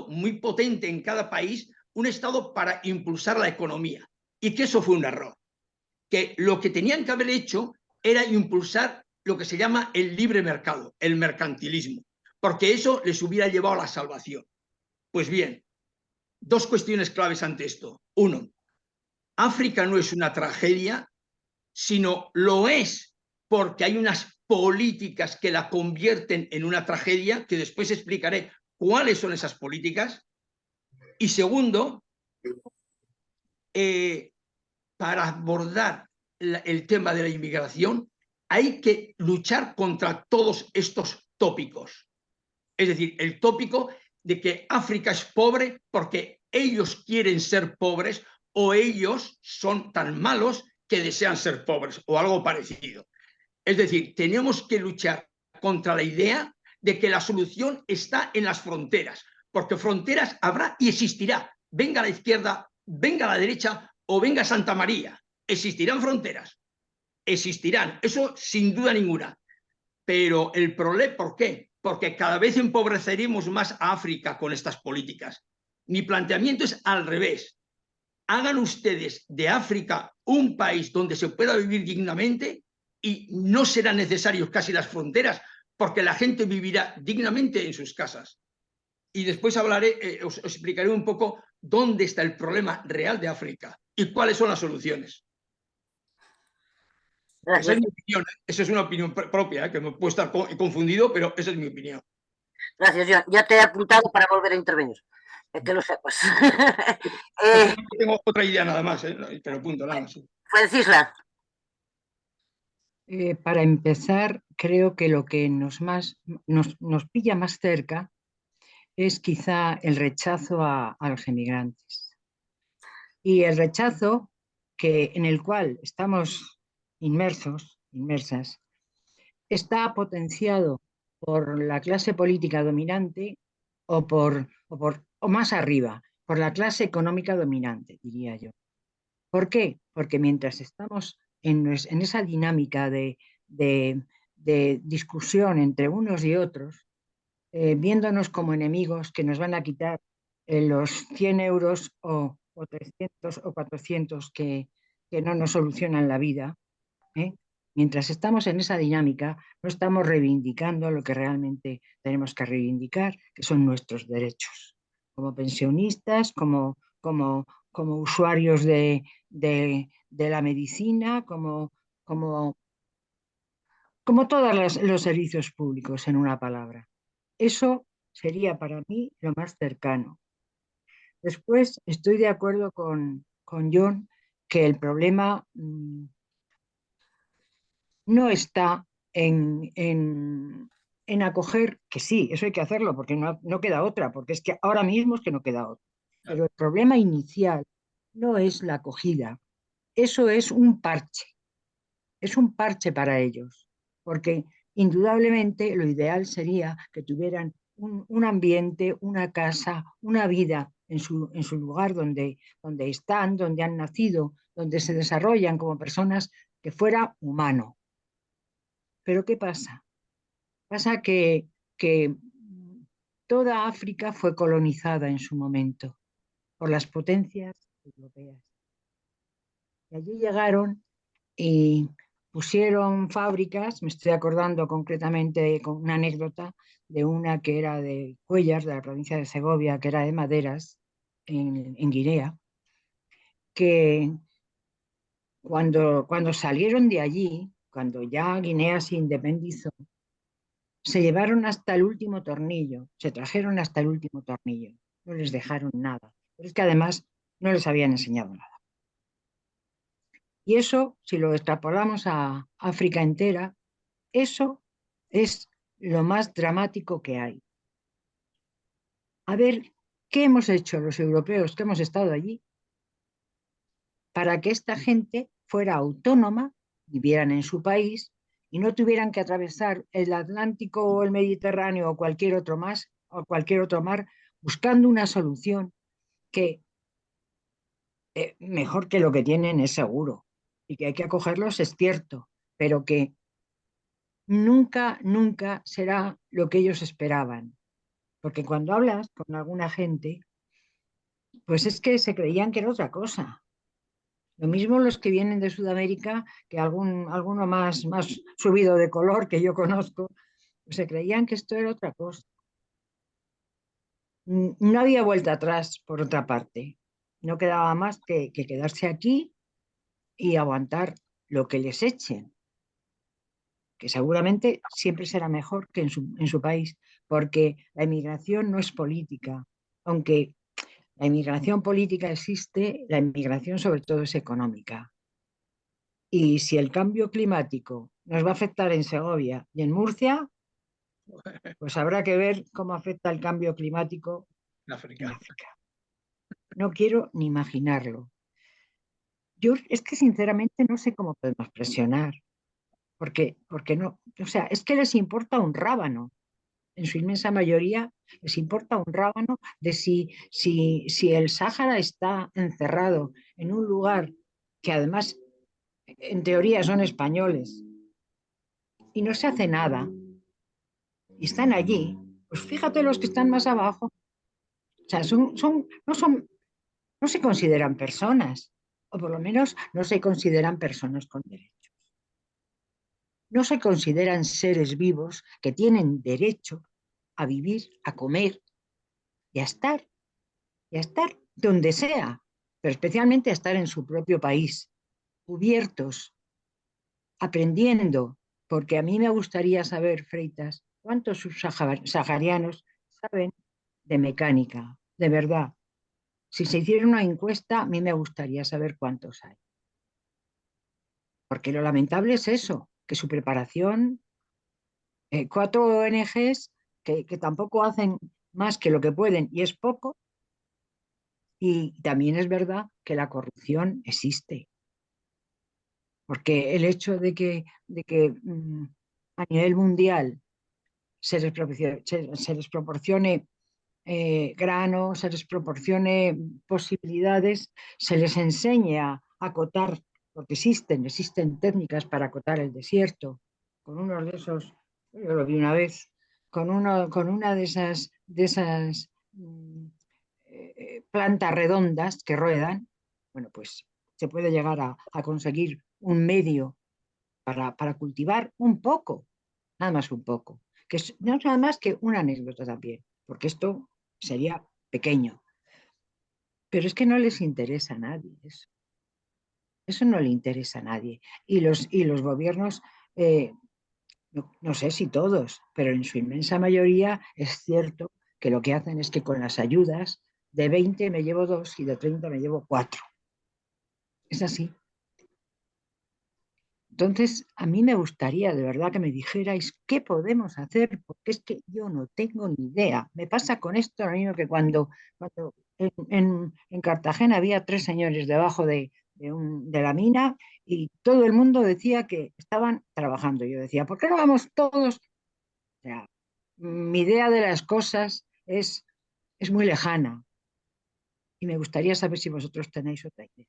muy potente en cada país, un Estado para impulsar la economía. Y que eso fue un error. Que lo que tenían que haber hecho era impulsar lo que se llama el libre mercado, el mercantilismo, porque eso les hubiera llevado a la salvación. Pues bien, 2 cuestiones claves ante esto. 1, África no es una tragedia, sino lo es porque hay unas políticas que la convierten en una tragedia, que después explicaré cuáles son esas políticas. Y segundo, para abordar el tema de la inmigración, hay que luchar contra todos estos tópicos. Es decir, el tópico de que África es pobre porque ellos quieren ser pobres o ellos son tan malos que desean ser pobres o algo parecido. Es decir, tenemos que luchar contra la idea de que la solución está en las fronteras, porque fronteras habrá y existirá. Venga a la izquierda, venga a la derecha o venga a Santa María. Existirán fronteras, existirán, eso sin duda ninguna. Pero el problema, ¿por qué? Porque cada vez empobreceremos más a África con estas políticas. Mi planteamiento es al revés. Hagan ustedes de África un país donde se pueda vivir dignamente y no serán necesarios casi las fronteras porque la gente vivirá dignamente en sus casas. Y después os explicaré un poco dónde está el problema real de África y cuáles son las soluciones. Esa es mi opinión, ¿eh? Esa es una opinión propia, que me puede estar confundido, pero esa es mi opinión. Gracias, John. Ya te he apuntado para volver a intervenir, que lo sepas. Tengo otra idea nada más, pero punto, nada más. Francisla. Para empezar, creo que lo que nos pilla más cerca es quizá el rechazo a los emigrantes. Y el rechazo en el cual estamos inmersas, está potenciado por la clase política dominante o más arriba, por la clase económica dominante, diría yo. ¿Por qué? Porque mientras estamos en esa dinámica de discusión entre unos y otros, viéndonos como enemigos que nos van a quitar los 100 euros o 300 o 400 que no nos solucionan la vida, mientras estamos en esa dinámica, no estamos reivindicando lo que realmente tenemos que reivindicar, que son nuestros derechos, como pensionistas, como usuarios de la medicina, como todos los servicios públicos, en una palabra. Eso sería para mí lo más cercano. Después estoy de acuerdo con John que el problema no está en acoger, que sí, eso hay que hacerlo, porque no queda otra, porque es que ahora mismo es que no queda otra. Pero el problema inicial no es la acogida, eso es un parche para ellos, porque indudablemente lo ideal sería que tuvieran un ambiente, una casa, una vida en su lugar donde están, donde han nacido, donde se desarrollan como personas, que fuera humano. Pero ¿qué pasa? Pasa que toda África fue colonizada en su momento por las potencias europeas. Y allí llegaron y pusieron fábricas. Me estoy acordando concretamente con una anécdota de una que era de Cuéllar, de la provincia de Segovia, que era de maderas, en Guinea, que cuando salieron de allí, cuando ya Guinea se independizó, se llevaron hasta el último tornillo, se trajeron hasta el último tornillo, no les dejaron nada. Pero es que además no les habían enseñado nada. Y eso, si lo extrapolamos a África entera, eso es lo más dramático que hay. A ver, ¿qué hemos hecho los europeos que hemos estado allí para que esta gente fuera autónoma, vivieran en su país y no tuvieran que atravesar el Atlántico o el Mediterráneo o cualquier otro mar buscando una solución que mejor que lo que tienen es seguro y que hay que acogerlos es cierto, pero que nunca será lo que ellos esperaban? Porque cuando hablas con alguna gente, pues es que se creían que era otra cosa. Lo mismo los que vienen de Sudamérica, que alguno más subido de color que yo conozco, pues se creían que esto era otra cosa. No había vuelta atrás, por otra parte. No quedaba más que quedarse aquí y aguantar lo que les echen, que seguramente siempre será mejor que en su país, porque la inmigración no es política, aunque la inmigración política existe, la inmigración sobre todo es económica. Y si el cambio climático nos va a afectar en Segovia y en Murcia, pues habrá que ver cómo afecta el cambio climático en África. No quiero ni imaginarlo. Yo es que sinceramente no sé cómo podemos presionar, porque no, o sea, es que les importa un rábano. En su inmensa mayoría les importa un rábano de si el Sáhara está encerrado en un lugar que además en teoría son españoles y no se hace nada y están allí, pues fíjate los que están más abajo. O sea, no se consideran personas, o por lo menos no se consideran personas con derechos. No se consideran seres vivos que tienen derecho a vivir, a comer y a estar donde sea, pero especialmente a estar en su propio país, cubiertos. aprendiendo, porque a mí me gustaría saber, Freitas, cuántos subsaharianos saben de mecánica, de verdad. Si se hiciera una encuesta, a mí me gustaría saber cuántos hay. Porque lo lamentable es eso, que su preparación, 4 ONGs que tampoco hacen más que lo que pueden, y es poco, y también es verdad que la corrupción existe. Porque el hecho de que a nivel mundial se les proporcione grano, se les proporcione posibilidades, se les enseñe a acotar, porque existen técnicas para acotar el desierto, con uno de esos, yo lo vi una vez, con una de esas plantas redondas que ruedan, bueno, pues se puede llegar a conseguir un medio para cultivar un poco, nada más un poco, que no es nada más que una anécdota también, porque esto sería pequeño. Pero es que no les interesa a nadie eso. Eso no le interesa a nadie. Y los gobiernos, no sé si todos, pero en su inmensa mayoría es cierto que lo que hacen es que con las ayudas de 20 me llevo 2 y de 30 me llevo 4. Es así. Entonces, a mí me gustaría de verdad que me dijerais qué podemos hacer, porque es que yo no tengo ni idea. Me pasa con esto lo mismo que cuando en Cartagena había 3 señores debajo de la mina y todo el mundo decía que estaban trabajando. Yo decía, ¿por qué no vamos todos? O sea, mi idea de las cosas es muy lejana y me gustaría saber si vosotros tenéis otra idea.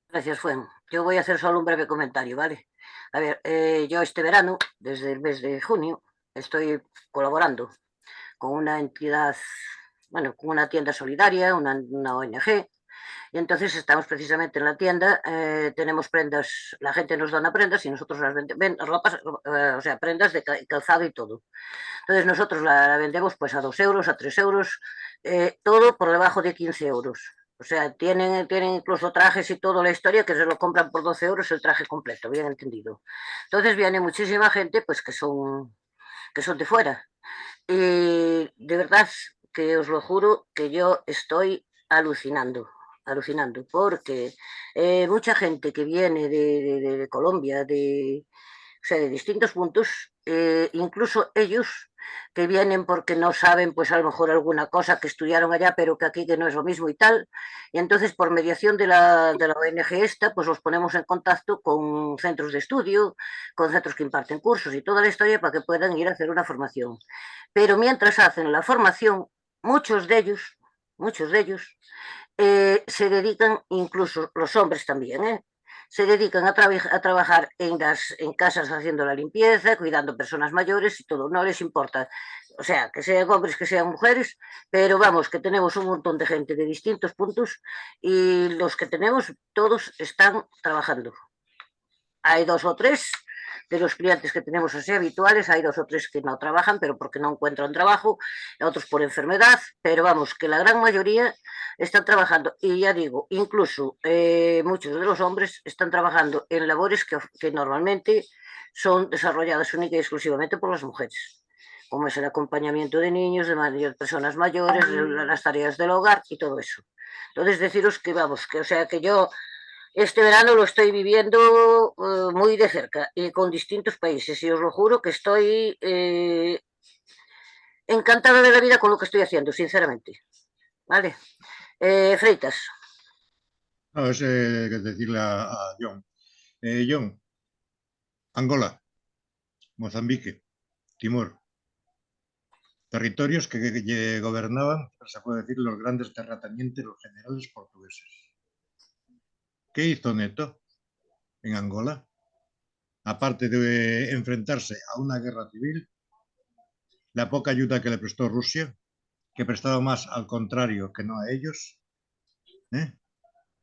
Gracias, Fuen. Yo voy a hacer solo un breve comentario, ¿vale? A ver, yo este verano, desde el mes de junio, estoy colaborando con una entidad, bueno, con una tienda solidaria, una ONG, y entonces estamos precisamente en la tienda, tenemos prendas, la gente nos dona prendas y nosotros las vendemos, ropas, o sea, prendas de calzado y todo. Entonces nosotros la vendemos pues a 2 euros, a 3 euros, todo por debajo de 15 euros. O sea, tienen incluso trajes y toda la historia que se lo compran por 12 euros el traje completo, bien entendido. Entonces viene muchísima gente pues que son de fuera. Y de verdad que os lo juro que yo estoy alucinando, porque mucha gente que viene de Colombia, o sea, de distintos puntos, incluso ellos que vienen porque no saben, pues a lo mejor alguna cosa que estudiaron allá, pero que aquí que no es lo mismo y tal. Y entonces, por mediación de la ONG esta, pues los ponemos en contacto con centros de estudio, con centros que imparten cursos y toda la historia para que puedan ir a hacer una formación. Pero mientras hacen la formación, muchos de ellos se dedican, incluso los hombres también, se dedican a trabajar en casas haciendo la limpieza, cuidando personas mayores y todo, no les importa. O sea, que sean hombres, que sean mujeres, pero vamos, que tenemos un montón de gente de distintos puntos y los que tenemos, todos están trabajando. Hay 2 o 3 de los clientes que tenemos así habituales, hay 2 o 3 que no trabajan, pero porque no encuentran trabajo, otros por enfermedad, pero vamos, que la gran mayoría están trabajando. Y ya digo, incluso muchos de los hombres están trabajando en labores que normalmente son desarrolladas única y exclusivamente por las mujeres, como es el acompañamiento de niños, de personas mayores, las tareas del hogar y todo eso. Entonces deciros que vamos, que o sea que yo este verano lo estoy viviendo muy de cerca y con distintos países y os lo juro que estoy encantada de la vida con lo que estoy haciendo, sinceramente. ¿Vale? Freitas. No, sé qué decirle a John. John, Angola, Mozambique, Timor, territorios que gobernaban, se puede decir, los grandes terratenientes, los generales portugueses. ¿Qué hizo Neto en Angola? Aparte de enfrentarse a una guerra civil, la poca ayuda que le prestó Rusia, que prestaba más al contrario que no a ellos,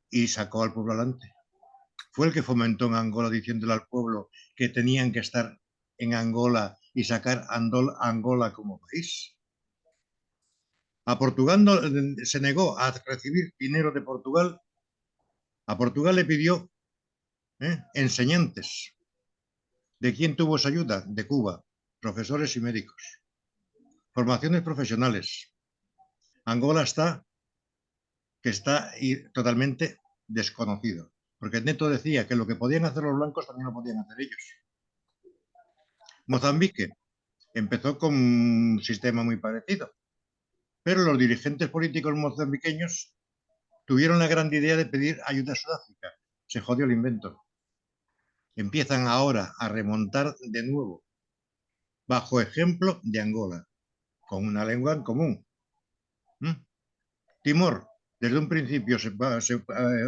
y sacó al pueblo adelante. Fue el que fomentó en Angola diciéndole al pueblo que tenían que estar en Angola y sacar Angola como país. A Portugal se negó a recibir dinero de Portugal. A Portugal le pidió Enseñantes. ¿De quién tuvo esa ayuda? De Cuba. Profesores y médicos. Formaciones profesionales. Angola está totalmente desconocido. Porque Neto decía que lo que podían hacer los blancos también lo podían hacer ellos. Mozambique empezó con un sistema muy parecido. Pero los dirigentes políticos mozambiqueños tuvieron la gran idea de pedir ayuda a Sudáfrica. Se jodió el invento. Empiezan ahora a remontar de nuevo, bajo ejemplo de Angola, con una lengua en común. Timor, desde un principio se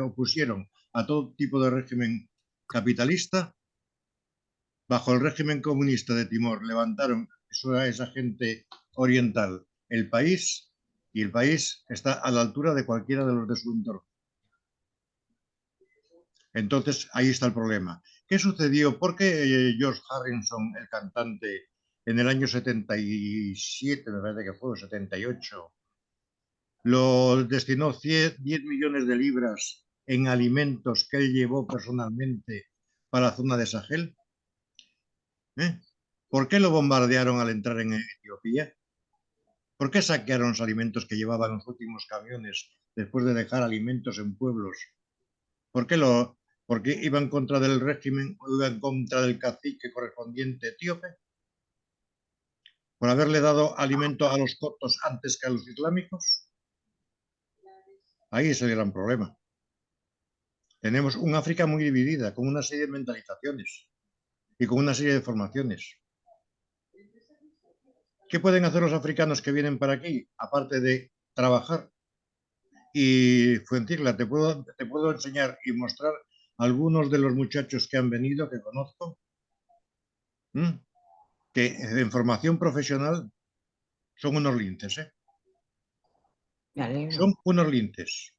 opusieron a todo tipo de régimen capitalista. Bajo el régimen comunista de Timor levantaron a esa gente oriental el país, y el país está a la altura de cualquiera de los de su entorno. Entonces, ahí está el problema. ¿Qué sucedió? ¿Por qué George Harrison, el cantante, en el año 77, me parece que fue, 78, lo destinó 10 millones de libras en alimentos que él llevó personalmente para la zona de Sahel? ¿Por qué lo bombardearon al entrar en Etiopía? ¿Por qué saquearon los alimentos que llevaban los últimos camiones después de dejar alimentos en pueblos? ¿Por qué iban contra del régimen o iban contra del cacique correspondiente etíope? ¿Por haberle dado alimento a los coptos antes que a los islámicos? Ahí es el gran problema. Tenemos un África muy dividida, con una serie de mentalizaciones y con una serie de formaciones. ¿Qué pueden hacer los africanos que vienen para aquí, aparte de trabajar? Y Fuenticla, te puedo enseñar y mostrar algunos de los muchachos que han venido, que conozco, que en formación profesional son unos linces, Son unos linces.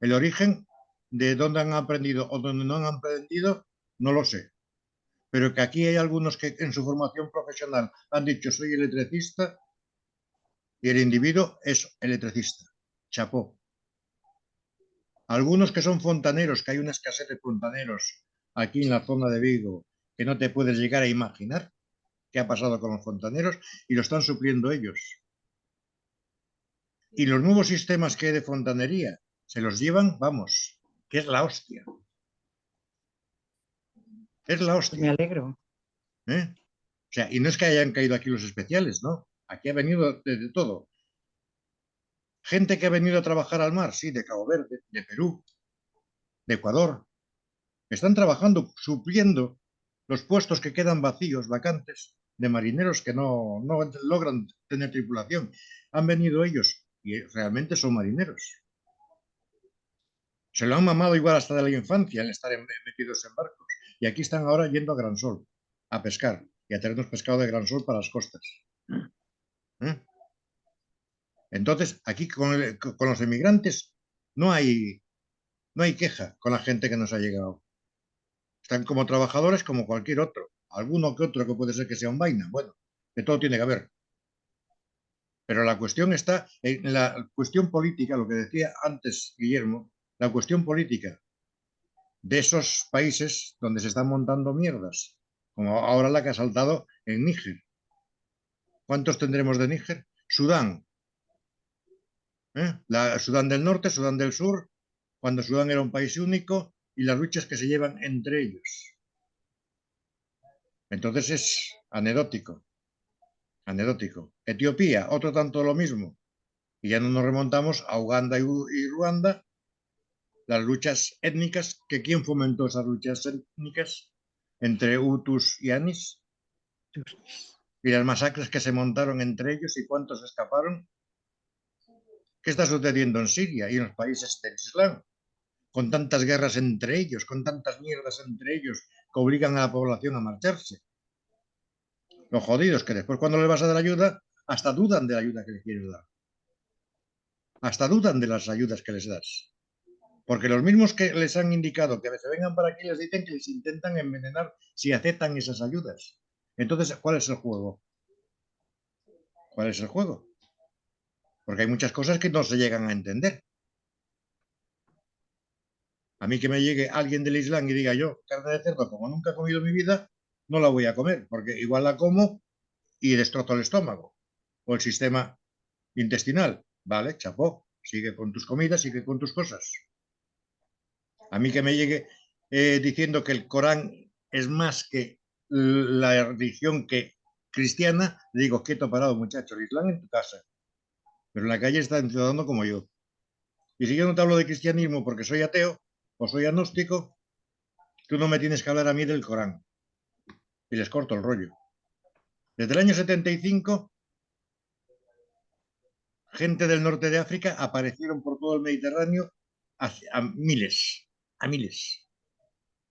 El origen de dónde han aprendido o dónde no han aprendido, no lo sé. Pero que aquí hay algunos que en su formación profesional han dicho soy electricista y el individuo es electricista. Chapó. Algunos que son fontaneros, que hay una escasez de fontaneros aquí en la zona de Vigo, que no te puedes llegar a imaginar qué ha pasado con los fontaneros, y lo están supliendo ellos. Y los nuevos sistemas que hay de fontanería se los llevan, vamos, que es la hostia. Es la hostia. Me alegro. O sea, y no es que hayan caído aquí los especiales, ¿no? Aquí ha venido de todo. Gente que ha venido a trabajar al mar, sí, de Cabo Verde, de Perú, de Ecuador. Están trabajando, supliendo los puestos que quedan vacíos, vacantes, de marineros que no logran tener tripulación. Han venido ellos y realmente son marineros. Se lo han mamado igual hasta de la infancia al estar metidos en barcos. Y aquí están ahora yendo a Gran Sol a pescar y a traernos pescado de Gran Sol para las costas. Entonces, aquí con los emigrantes no hay queja con la gente que nos ha llegado. Están como trabajadores como cualquier otro. Alguno que otro que puede ser que sea un vaina. Bueno, que todo tiene que haber. Pero la cuestión está en la cuestión política, lo que decía antes Guillermo, la cuestión política de esos países donde se están montando mierdas, como ahora la que ha saltado en Níger. ¿Cuántos tendremos de Níger? Sudán. Sudán del Norte, Sudán del Sur, cuando Sudán era un país único, y las luchas que se llevan entre ellos. Entonces es anecdótico. Anecdótico. Etiopía, otro tanto lo mismo. Y ya no nos remontamos a Uganda y Ruanda, las luchas étnicas, que ¿quién fomentó esas luchas étnicas entre Hutus y Anis? Y las masacres que se montaron entre ellos y cuántos escaparon. ¿Qué está sucediendo en Siria y en los países del Islam? Con tantas guerras entre ellos, con tantas mierdas entre ellos que obligan a la población a marcharse. Los jodidos que después cuando les vas a dar ayuda, hasta dudan de la ayuda que les quieres dar. Hasta dudan de las ayudas que les das. Porque los mismos que les han indicado que se vengan para aquí les dicen que les intentan envenenar si aceptan esas ayudas. Entonces, ¿cuál es el juego? ¿Cuál es el juego? Porque hay muchas cosas que no se llegan a entender. A mí que me llegue alguien del Islam y diga yo, carne de cerdo, como nunca he comido en mi vida, no la voy a comer, porque igual la como y destrozo el estómago o el sistema intestinal. Vale, chapó, sigue con tus comidas, sigue con tus cosas. A mí que me llegue diciendo que el Corán es más que la religión que cristiana, le digo, quieto parado, muchacho, el Islam en tu casa. Pero en la calle está el ciudadano como yo. Y si yo no te hablo de cristianismo porque soy ateo o soy agnóstico, tú no me tienes que hablar a mí del Corán. Y les corto el rollo. Desde el año 75, gente del norte de África aparecieron por todo el Mediterráneo a miles.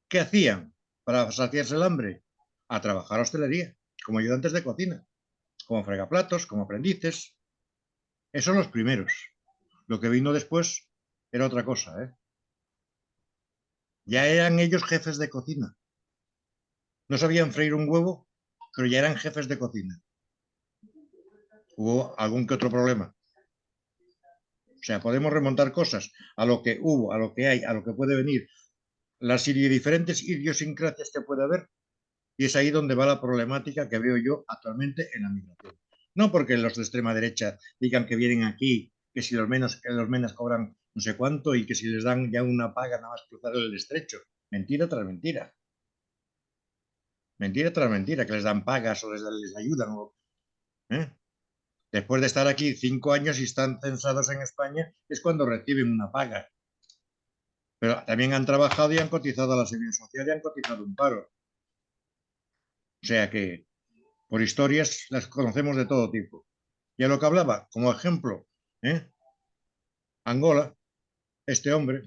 ¿Qué hacían para saciarse el hambre? A trabajar a hostelería, como ayudantes de cocina, como fregaplatos, como aprendices. Esos son los primeros. Lo que vino después era otra cosa, ¿eh? Ya eran ellos jefes de cocina. No sabían freír un huevo, pero ya eran jefes de cocina. Hubo algún que otro problema. O sea, podemos remontar cosas a lo que hubo, a lo que hay, a lo que puede venir, las diferentes idiosincrasias que puede haber, y es ahí donde va la problemática que veo yo actualmente en la migración. No porque los de extrema derecha digan que vienen aquí, que si los menas cobran no sé cuánto y que si les dan ya una paga nada más cruzar el estrecho. Mentira tras mentira. Mentira tras mentira, que les dan pagas o les ayudan. ¿Eh? Después de estar aquí 5 años y están censados en España, es cuando reciben una paga. Pero también han trabajado y han cotizado a la Seguridad Social y han cotizado un paro. O sea que por historias las conocemos de todo tipo. Y a lo que hablaba, como ejemplo, Angola, este hombre,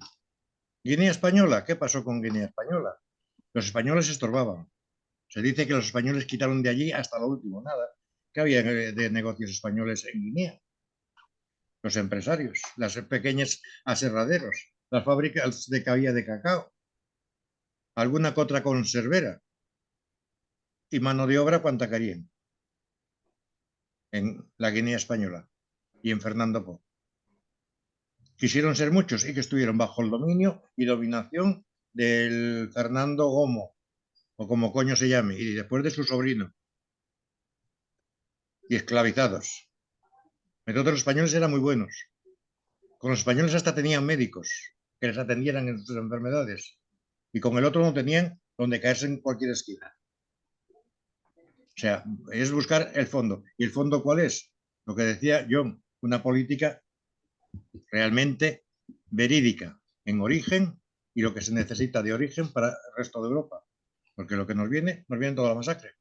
Guinea Española, ¿qué pasó con Guinea Española? Los españoles estorbaban. Se dice que los españoles quitaron de allí hasta lo último, nada. ¿Qué había de negocios españoles en Guinea? Los empresarios, las pequeñas aserraderos, las fábricas de caña de cacao, alguna que otra conservera y mano de obra cuanta querían en la Guinea Española y en Fernando Po. Quisieron ser muchos y que estuvieron bajo el dominio y dominación del Fernando Gomo, o como coño se llame, y después de su sobrino, y esclavizados. Entonces los españoles eran muy buenos. Con los españoles hasta tenían médicos que les atendieran en sus enfermedades, y con el otro no tenían donde caerse en cualquier esquina. O sea, es buscar el fondo. ¿Y el fondo cuál es? Lo que decía John, una política realmente verídica en origen y lo que se necesita de origen para el resto de Europa. Porque lo que nos viene toda la masacre.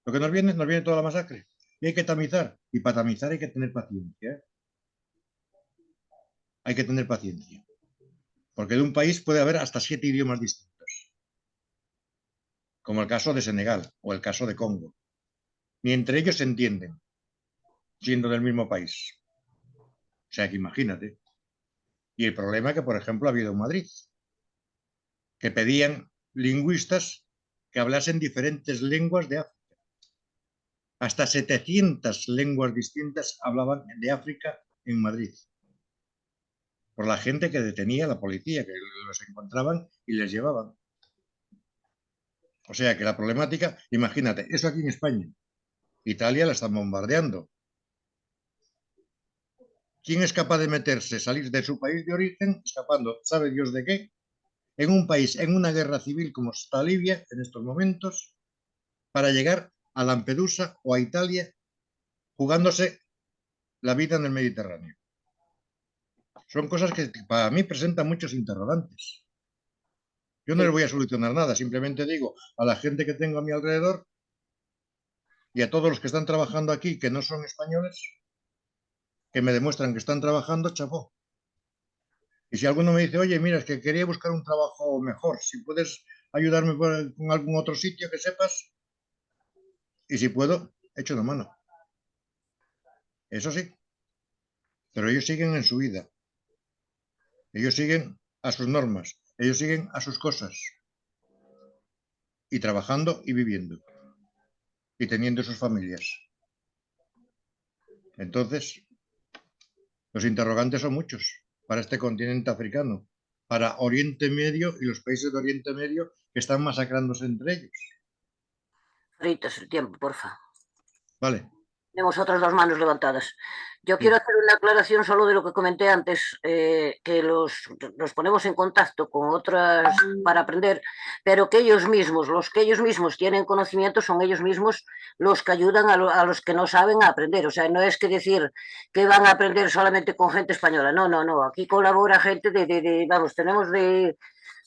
Lo que nos viene toda la masacre. Y hay que tamizar. Y para tamizar hay que tener paciencia. Hay que tener paciencia. Porque de un país puede haber hasta 7 idiomas distintos. Como el caso de Senegal o el caso de Congo. Ni entre ellos se entienden, siendo del mismo país. O sea que imagínate. Y el problema que, por ejemplo, ha habido en Madrid, que pedían lingüistas que hablasen diferentes lenguas de África. Hasta 700 lenguas distintas hablaban de África en Madrid. Por la gente que detenía la policía, que los encontraban y les llevaban. O sea que la problemática, imagínate, eso aquí en España. Italia la están bombardeando. ¿Quién es capaz de meterse, salir de su país de origen, escapando, sabe Dios de qué, en un país, en una guerra civil como está Libia en estos momentos, para llegar a Lampedusa o a Italia, jugándose la vida en el Mediterráneo? Son cosas que para mí presentan muchos interrogantes. Yo no les voy a solucionar nada, simplemente digo a la gente que tengo a mi alrededor y a todos los que están trabajando aquí que no son españoles, que me demuestran que están trabajando, chapó. Y si alguno me dice, oye, mira, es que quería buscar un trabajo mejor, si puedes ayudarme con algún otro sitio que sepas, y si puedo, echo una mano. Eso sí, pero ellos siguen en su vida. Ellos siguen a sus normas, ellos siguen a sus cosas. Y trabajando y viviendo. Y teniendo sus familias. Entonces, los interrogantes son muchos. para este continente africano, para Oriente Medio y los países de Oriente Medio que están masacrándose entre ellos. Fritas el tiempo, porfa. Vale. Tenemos otras dos manos levantadas. Yo quiero hacer una aclaración solo de lo que comenté antes, que los ponemos en contacto con otras para aprender, pero que ellos mismos, los que ellos mismos tienen conocimiento, son ellos mismos los que ayudan a los que no saben a aprender. O sea, no es que decir que van a aprender solamente con gente española. No, no, no. Aquí colabora gente vamos, tenemos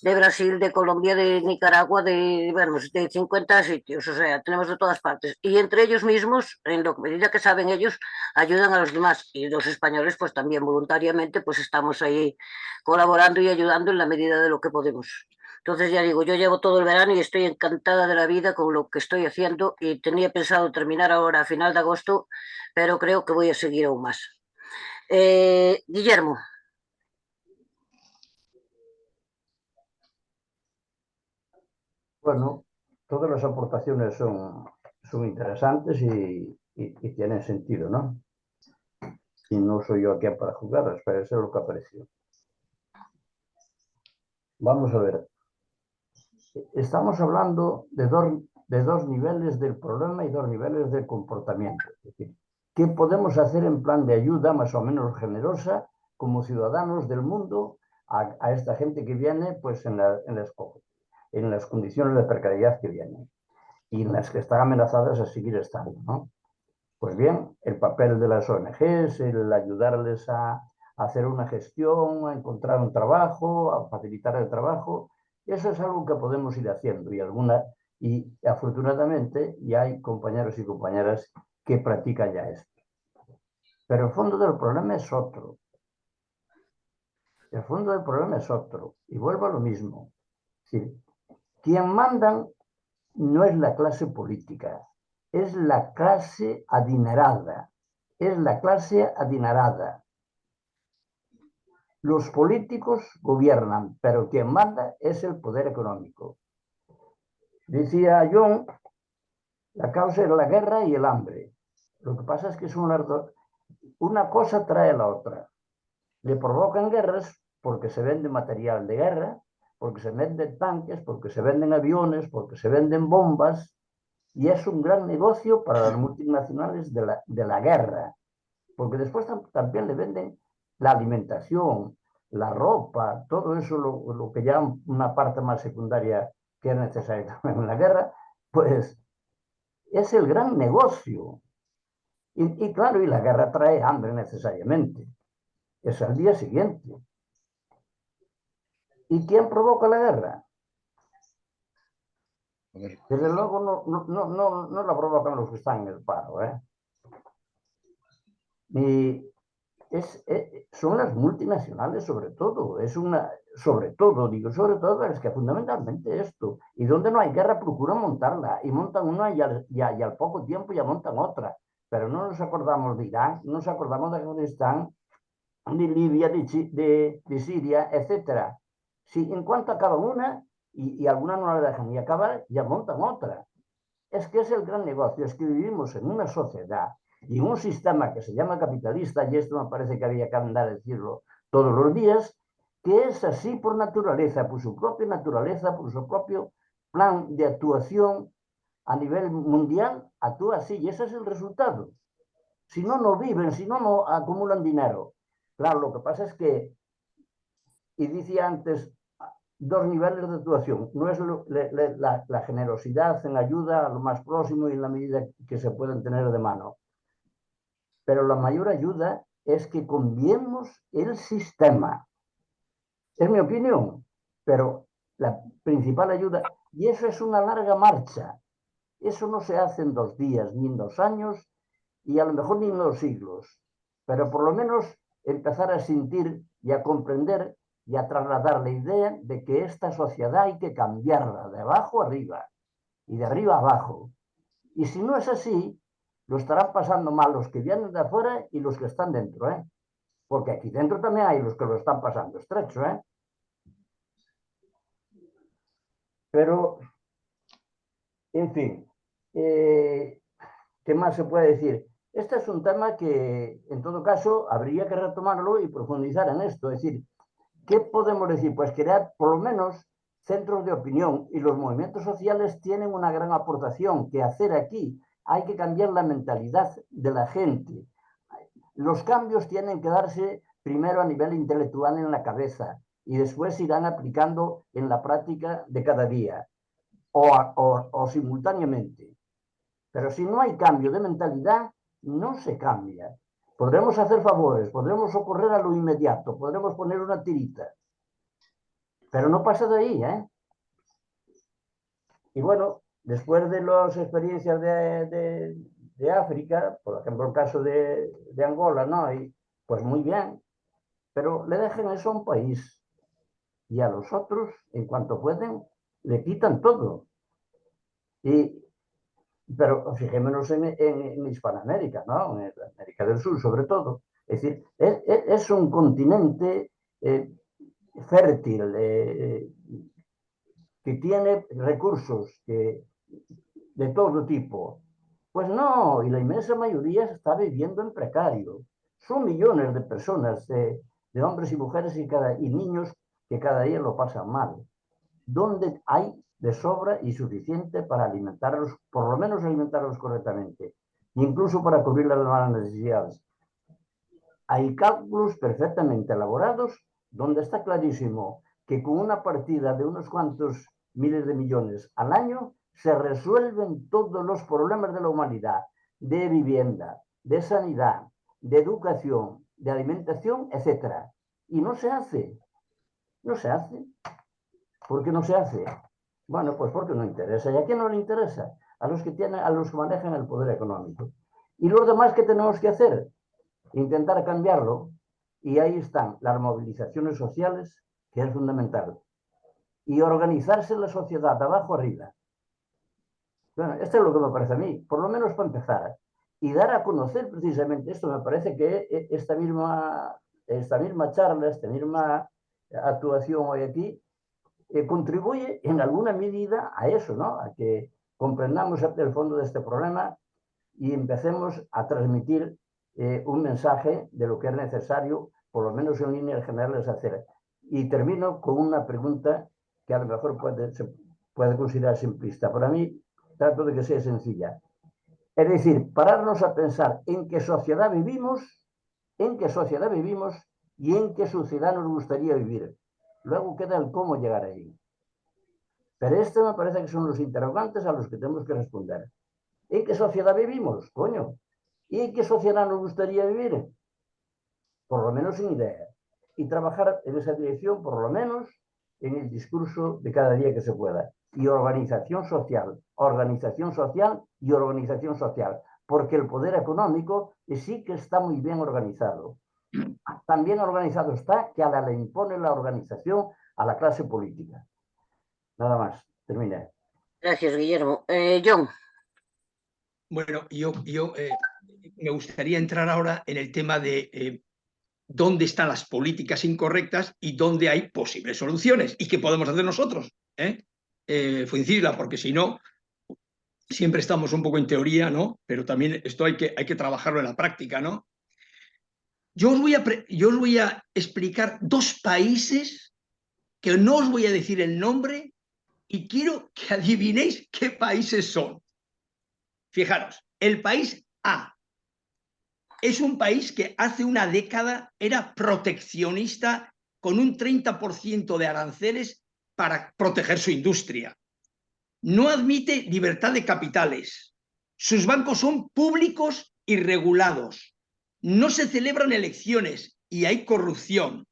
de Brasil, de Colombia, de Nicaragua, de 50 sitios, o sea, tenemos de todas partes. Y entre ellos mismos, en la medida que saben ellos, ayudan a los demás. Y los españoles, pues también voluntariamente, pues estamos ahí colaborando y ayudando en la medida de lo que podemos. Entonces, ya digo, yo llevo todo el verano y estoy encantada de la vida con lo que estoy haciendo y tenía pensado terminar ahora a final de agosto, pero creo que voy a seguir aún más. Guillermo. Bueno, todas las aportaciones son interesantes y tienen sentido, ¿no? Y no soy yo aquí para jugarlas, pero eso es lo que aprecio. Vamos a ver. Estamos hablando de dos niveles del problema y dos niveles del comportamiento. Es decir, ¿qué podemos hacer en plan de ayuda más o menos generosa como ciudadanos del mundo a esta gente que viene pues en las condiciones de precariedad que vienen y en las que están amenazadas a seguir estando, ¿no? Pues bien, el papel de las ONGs, el ayudarles a hacer una gestión, a encontrar un trabajo, a facilitar el trabajo, eso es algo que podemos ir haciendo y afortunadamente ya hay compañeros y compañeras que practican ya esto. Pero el fondo del problema es otro. El fondo del problema es otro. Y vuelvo a lo mismo. Sí, quien mandan no es la clase política, es la clase adinerada. Es la clase adinerada. Los políticos gobiernan, pero quien manda es el poder económico. Decía John, la causa es la guerra y el hambre. Lo que pasa es que son las dos. Una cosa trae a la otra. Le provocan guerras porque se vende material de guerra, porque se venden tanques, porque se venden aviones, porque se venden bombas, y es un gran negocio para las multinacionales de la guerra, porque después también le venden la alimentación, la ropa, todo eso, lo que ya una parte más secundaria que es necesaria también en la guerra, pues es el gran negocio. Y claro, y la guerra trae hambre necesariamente. Es al día siguiente. ¿Y quién provoca la guerra? Desde luego no la provocan los que están en el paro, ¿eh? Son las multinacionales sobre todo, sobre todo es que fundamentalmente esto, y donde no hay guerra procuran montarla, y montan una y al poco tiempo ya montan otra, pero no nos acordamos de Irán, no nos acordamos de Afganistán, de Libia, de Siria, etc. Si en cuanto acaba una, y alguna no la dejan ni acabar, ya montan otra. Es que es el gran negocio, es que vivimos en una sociedad y en un sistema que se llama capitalista, y esto me parece que había que andar a decirlo todos los días, que es así por naturaleza, por su propia naturaleza, por su propio plan de actuación a nivel mundial, actúa así, y ese es el resultado. Si no, no viven, si no, no acumulan dinero. Claro, lo que pasa es que, y decía antes, dos niveles de actuación. No es la generosidad en ayuda a lo más próximo y en la medida que se pueden tener de mano. Pero la mayor ayuda es que cambiemos el sistema. Es mi opinión, pero la principal ayuda, y eso es una larga marcha. Eso no se hace en 2 días, ni en 2 años, y a lo mejor ni en 2 siglos. Pero por lo menos empezar a sentir y a comprender y a trasladar la idea de que esta sociedad hay que cambiarla de abajo arriba y de arriba a abajo. Y si no es así, lo estarán pasando mal los que vienen de afuera y los que están dentro, ¿eh? Porque aquí dentro también hay los que lo están pasando estrecho, ¿eh? Pero, en fin, ¿qué más se puede decir? Este es un tema que, en todo caso, habría que retomarlo y profundizar en esto. Es decir, ¿qué podemos decir? Pues crear, por lo menos, centros de opinión, y los movimientos sociales tienen una gran aportación que hacer aquí. Hay que cambiar la mentalidad de la gente. Los cambios tienen que darse primero a nivel intelectual en la cabeza y después se irán aplicando en la práctica de cada día o simultáneamente. Pero si no hay cambio de mentalidad, no se cambia. Podremos hacer favores, podremos socorrer a lo inmediato, podremos poner una tirita, pero no pasa de ahí, ¿eh? Y bueno, después de las experiencias de África, por ejemplo el caso de Angola, ¿no? Y, pues muy bien, pero le dejen eso a un país y a los otros, en cuanto pueden, le quitan todo. Pero fijémonos en Hispanoamérica, ¿no? En América del Sur, sobre todo. Es decir, es un continente fértil, que tiene recursos de todo tipo. Pues no, y la inmensa mayoría está viviendo en precario. Son millones de personas, de hombres y mujeres y niños que cada día lo pasan mal. ¿Dónde hay de sobra y suficiente para alimentarlos, por lo menos alimentarlos correctamente, incluso para cubrir las demás necesidades? Hay cálculos perfectamente elaborados donde está clarísimo que con una partida de unos cuantos miles de millones al año se resuelven todos los problemas de la humanidad, de vivienda, de sanidad, de educación, de alimentación, etc. Y no se hace. No se hace. ¿Por qué no se hace? Bueno, pues porque no interesa. ¿Y a quién no le interesa? A los que manejan el poder económico. ¿Y los demás qué tenemos que hacer? Intentar cambiarlo. Y ahí están las movilizaciones sociales, que es fundamental. Y organizarse la sociedad de abajo arriba. Bueno, esto es lo que me parece a mí, por lo menos para empezar. Y dar a conocer precisamente esto. Me parece que esta misma charla, esta misma actuación hoy aquí, contribuye en alguna medida a eso, ¿no? A que comprendamos el fondo de este problema y empecemos a transmitir un mensaje de lo que es necesario, por lo menos en líneas generales, hacer. Y termino con una pregunta que a lo mejor se puede considerar simplista. Para mí, trato de que sea sencilla. Es decir, pararnos a pensar en qué sociedad vivimos y en qué sociedad nos gustaría vivir. Luego queda el cómo llegar ahí. Pero esto me parece que son los interrogantes a los que tenemos que responder. ¿En qué sociedad vivimos, coño? ¿Y en qué sociedad nos gustaría vivir? Por lo menos sin idea. Y trabajar en esa dirección, por lo menos, en el discurso de cada día que se pueda. Y organización social y organización social. Porque el poder económico sí que está muy bien organizado. También organizado está que a la le impone la organización a la clase política. Nada más, terminé. Gracias, Guillermo. John. Bueno, yo me gustaría entrar ahora en el tema de dónde están las políticas incorrectas y dónde hay posibles soluciones y qué podemos hacer nosotros. Funcila, porque si no, siempre estamos un poco en teoría, ¿no? Pero también esto hay que trabajarlo en la práctica, ¿no? Yo os voy a explicar dos países que no os voy a decir el nombre y quiero que adivinéis qué países son. Fijaros, el país A es un país que hace una década era proteccionista con un 30% de aranceles para proteger su industria. No admite libertad de capitales. Sus bancos son públicos y regulados. No se celebran elecciones y hay corrupción.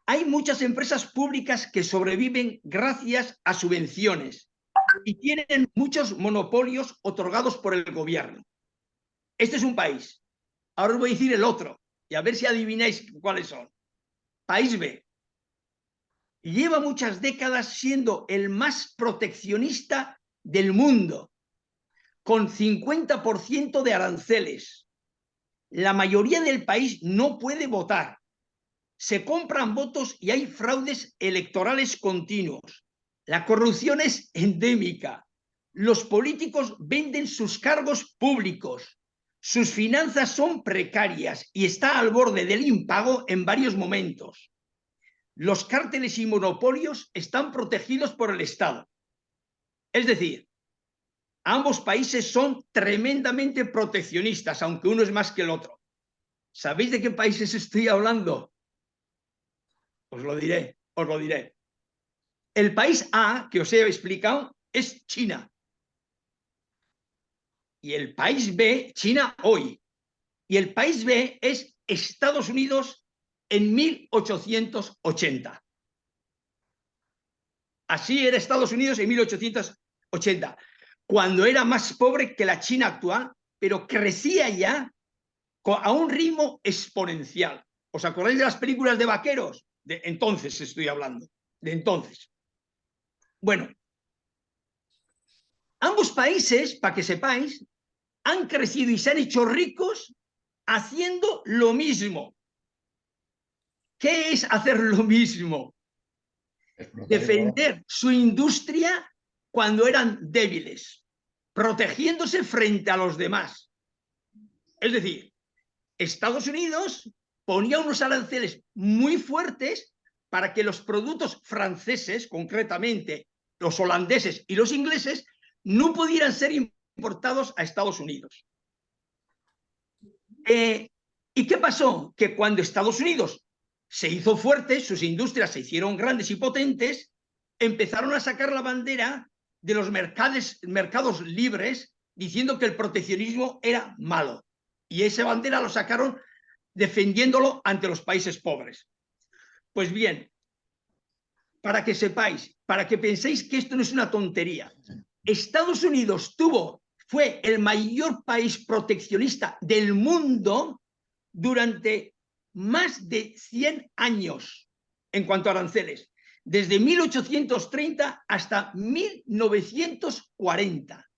Hay muchas empresas públicas que sobreviven gracias a subvenciones y tienen muchos monopolios otorgados por el gobierno. Este es un país. Ahora os voy a decir el otro y a ver si adivináis cuáles son. País B. Lleva muchas décadas siendo el más proteccionista del mundo, con 50% de aranceles. La mayoría del país no puede votar. Se compran votos y hay fraudes electorales continuos. La corrupción es endémica. Los políticos venden sus cargos públicos. sus finanzas son precarias y está al borde del impago en varios momentos. Los cárteles y monopolios están protegidos por el Estado. Es decir, ambos países son tremendamente proteccionistas, aunque uno es más que el otro. ¿Sabéis de qué países estoy hablando? Os lo diré, os lo diré. El país A, que os he explicado, es China. Y el país B, China hoy. Y el país B es Estados Unidos en 1880. Así era Estados Unidos en 1880, cuando era más pobre que la China actual, pero crecía ya a un ritmo exponencial. ¿Os acordáis de las películas de vaqueros? De entonces estoy hablando, de entonces. Bueno, ambos países, para que sepáis, han crecido y se han hecho ricos haciendo lo mismo. ¿Qué es hacer lo mismo? Defender su industria cuando eran débiles, protegiéndose frente a los demás. Es decir, Estados Unidos ponía unos aranceles muy fuertes para que los productos franceses, concretamente los holandeses y los ingleses, no pudieran ser importados a Estados Unidos. ¿Y qué pasó? Que cuando Estados Unidos se hizo fuerte, sus industrias se hicieron grandes y potentes, empezaron a sacar la bandera de los mercados libres, diciendo que el proteccionismo era malo. Y esa bandera lo sacaron defendiéndolo ante los países pobres. Pues bien, para que sepáis, para que penséis que esto no es una tontería, Estados Unidos fue el mayor país proteccionista del mundo durante más de 100 años en cuanto a aranceles, desde 1830 hasta 1940,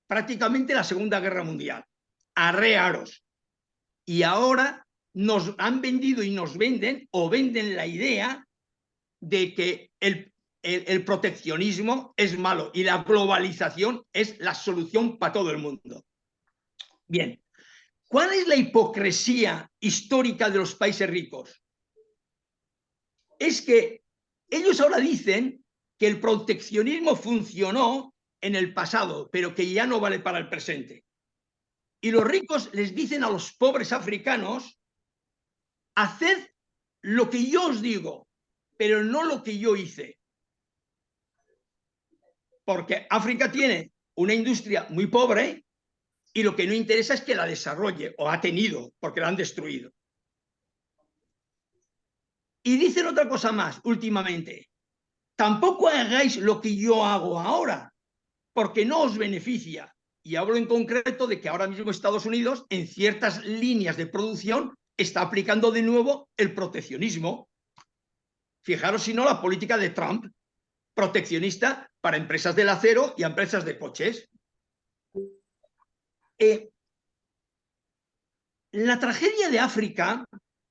prácticamente la Segunda Guerra Mundial, arrearos. Y ahora nos han vendido y nos venden, o venden la idea de que el proteccionismo es malo y la globalización es la solución para todo el mundo. Bien, ¿cuál es la hipocresía histórica de los países ricos? Es que ellos ahora dicen que el proteccionismo funcionó en el pasado, pero que ya no vale para el presente. Y los ricos les dicen a los pobres africanos: haced lo que yo os digo, pero no lo que yo hice. Porque África tiene una industria muy pobre y lo que no interesa es que la desarrolle, o ha tenido, porque la han destruido. Y dicen otra cosa más últimamente: tampoco hagáis lo que yo hago ahora, porque no os beneficia. Y hablo en concreto de que ahora mismo Estados Unidos, en ciertas líneas de producción, está aplicando de nuevo el proteccionismo. Fijaros si no la política de Trump, proteccionista para empresas del acero y empresas de coches. La tragedia de África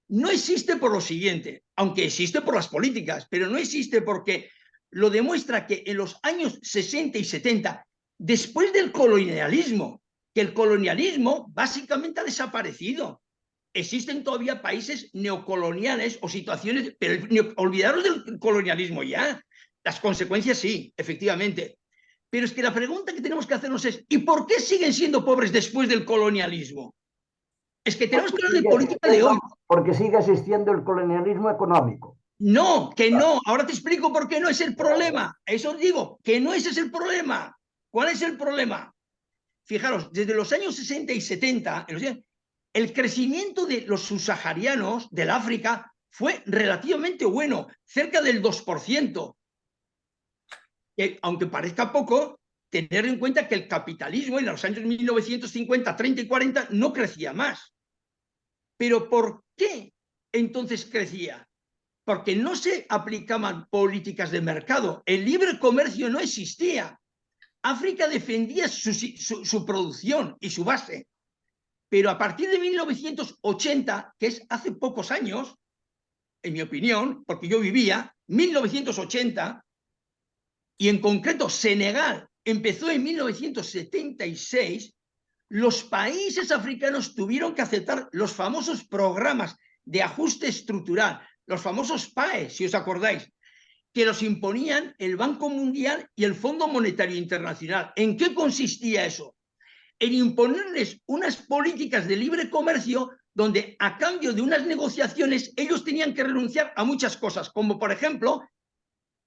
no existe por lo siguiente, aunque existe por las políticas, pero no existe porque lo demuestra que en los años 60 y 70, después del colonialismo, que el colonialismo básicamente ha desaparecido. Existen todavía países neocoloniales o situaciones, pero olvidaros del colonialismo ya. Las consecuencias sí, efectivamente. Pero es que la pregunta que tenemos que hacernos es: ¿y por qué siguen siendo pobres después del colonialismo? Es que tenemos que hablar de política de hoy. Porque sigue existiendo el colonialismo económico. No, que no. Ahora te explico por qué no es el problema. Eso os digo, que no ese es el problema. ¿Cuál es el problema? Fijaros, desde los años 60 y 70, el crecimiento de los subsaharianos del África fue relativamente bueno, cerca del 2%. Aunque parezca poco, tener en cuenta que el capitalismo en los años 1950, 30 y 40 no crecía más. ¿Pero por qué entonces crecía? Porque no se aplicaban políticas de mercado, el libre comercio no existía. África defendía su producción y su base. Pero a partir de 1980, que es hace pocos años, en mi opinión, porque yo vivía, 1980, y en concreto Senegal empezó en 1976, los países africanos tuvieron que aceptar los famosos programas de ajuste estructural, los famosos PAE, si os acordáis, que los imponían el Banco Mundial y el Fondo Monetario Internacional. ¿En qué consistía eso? En imponerles unas políticas de libre comercio donde a cambio de unas negociaciones ellos tenían que renunciar a muchas cosas, como por ejemplo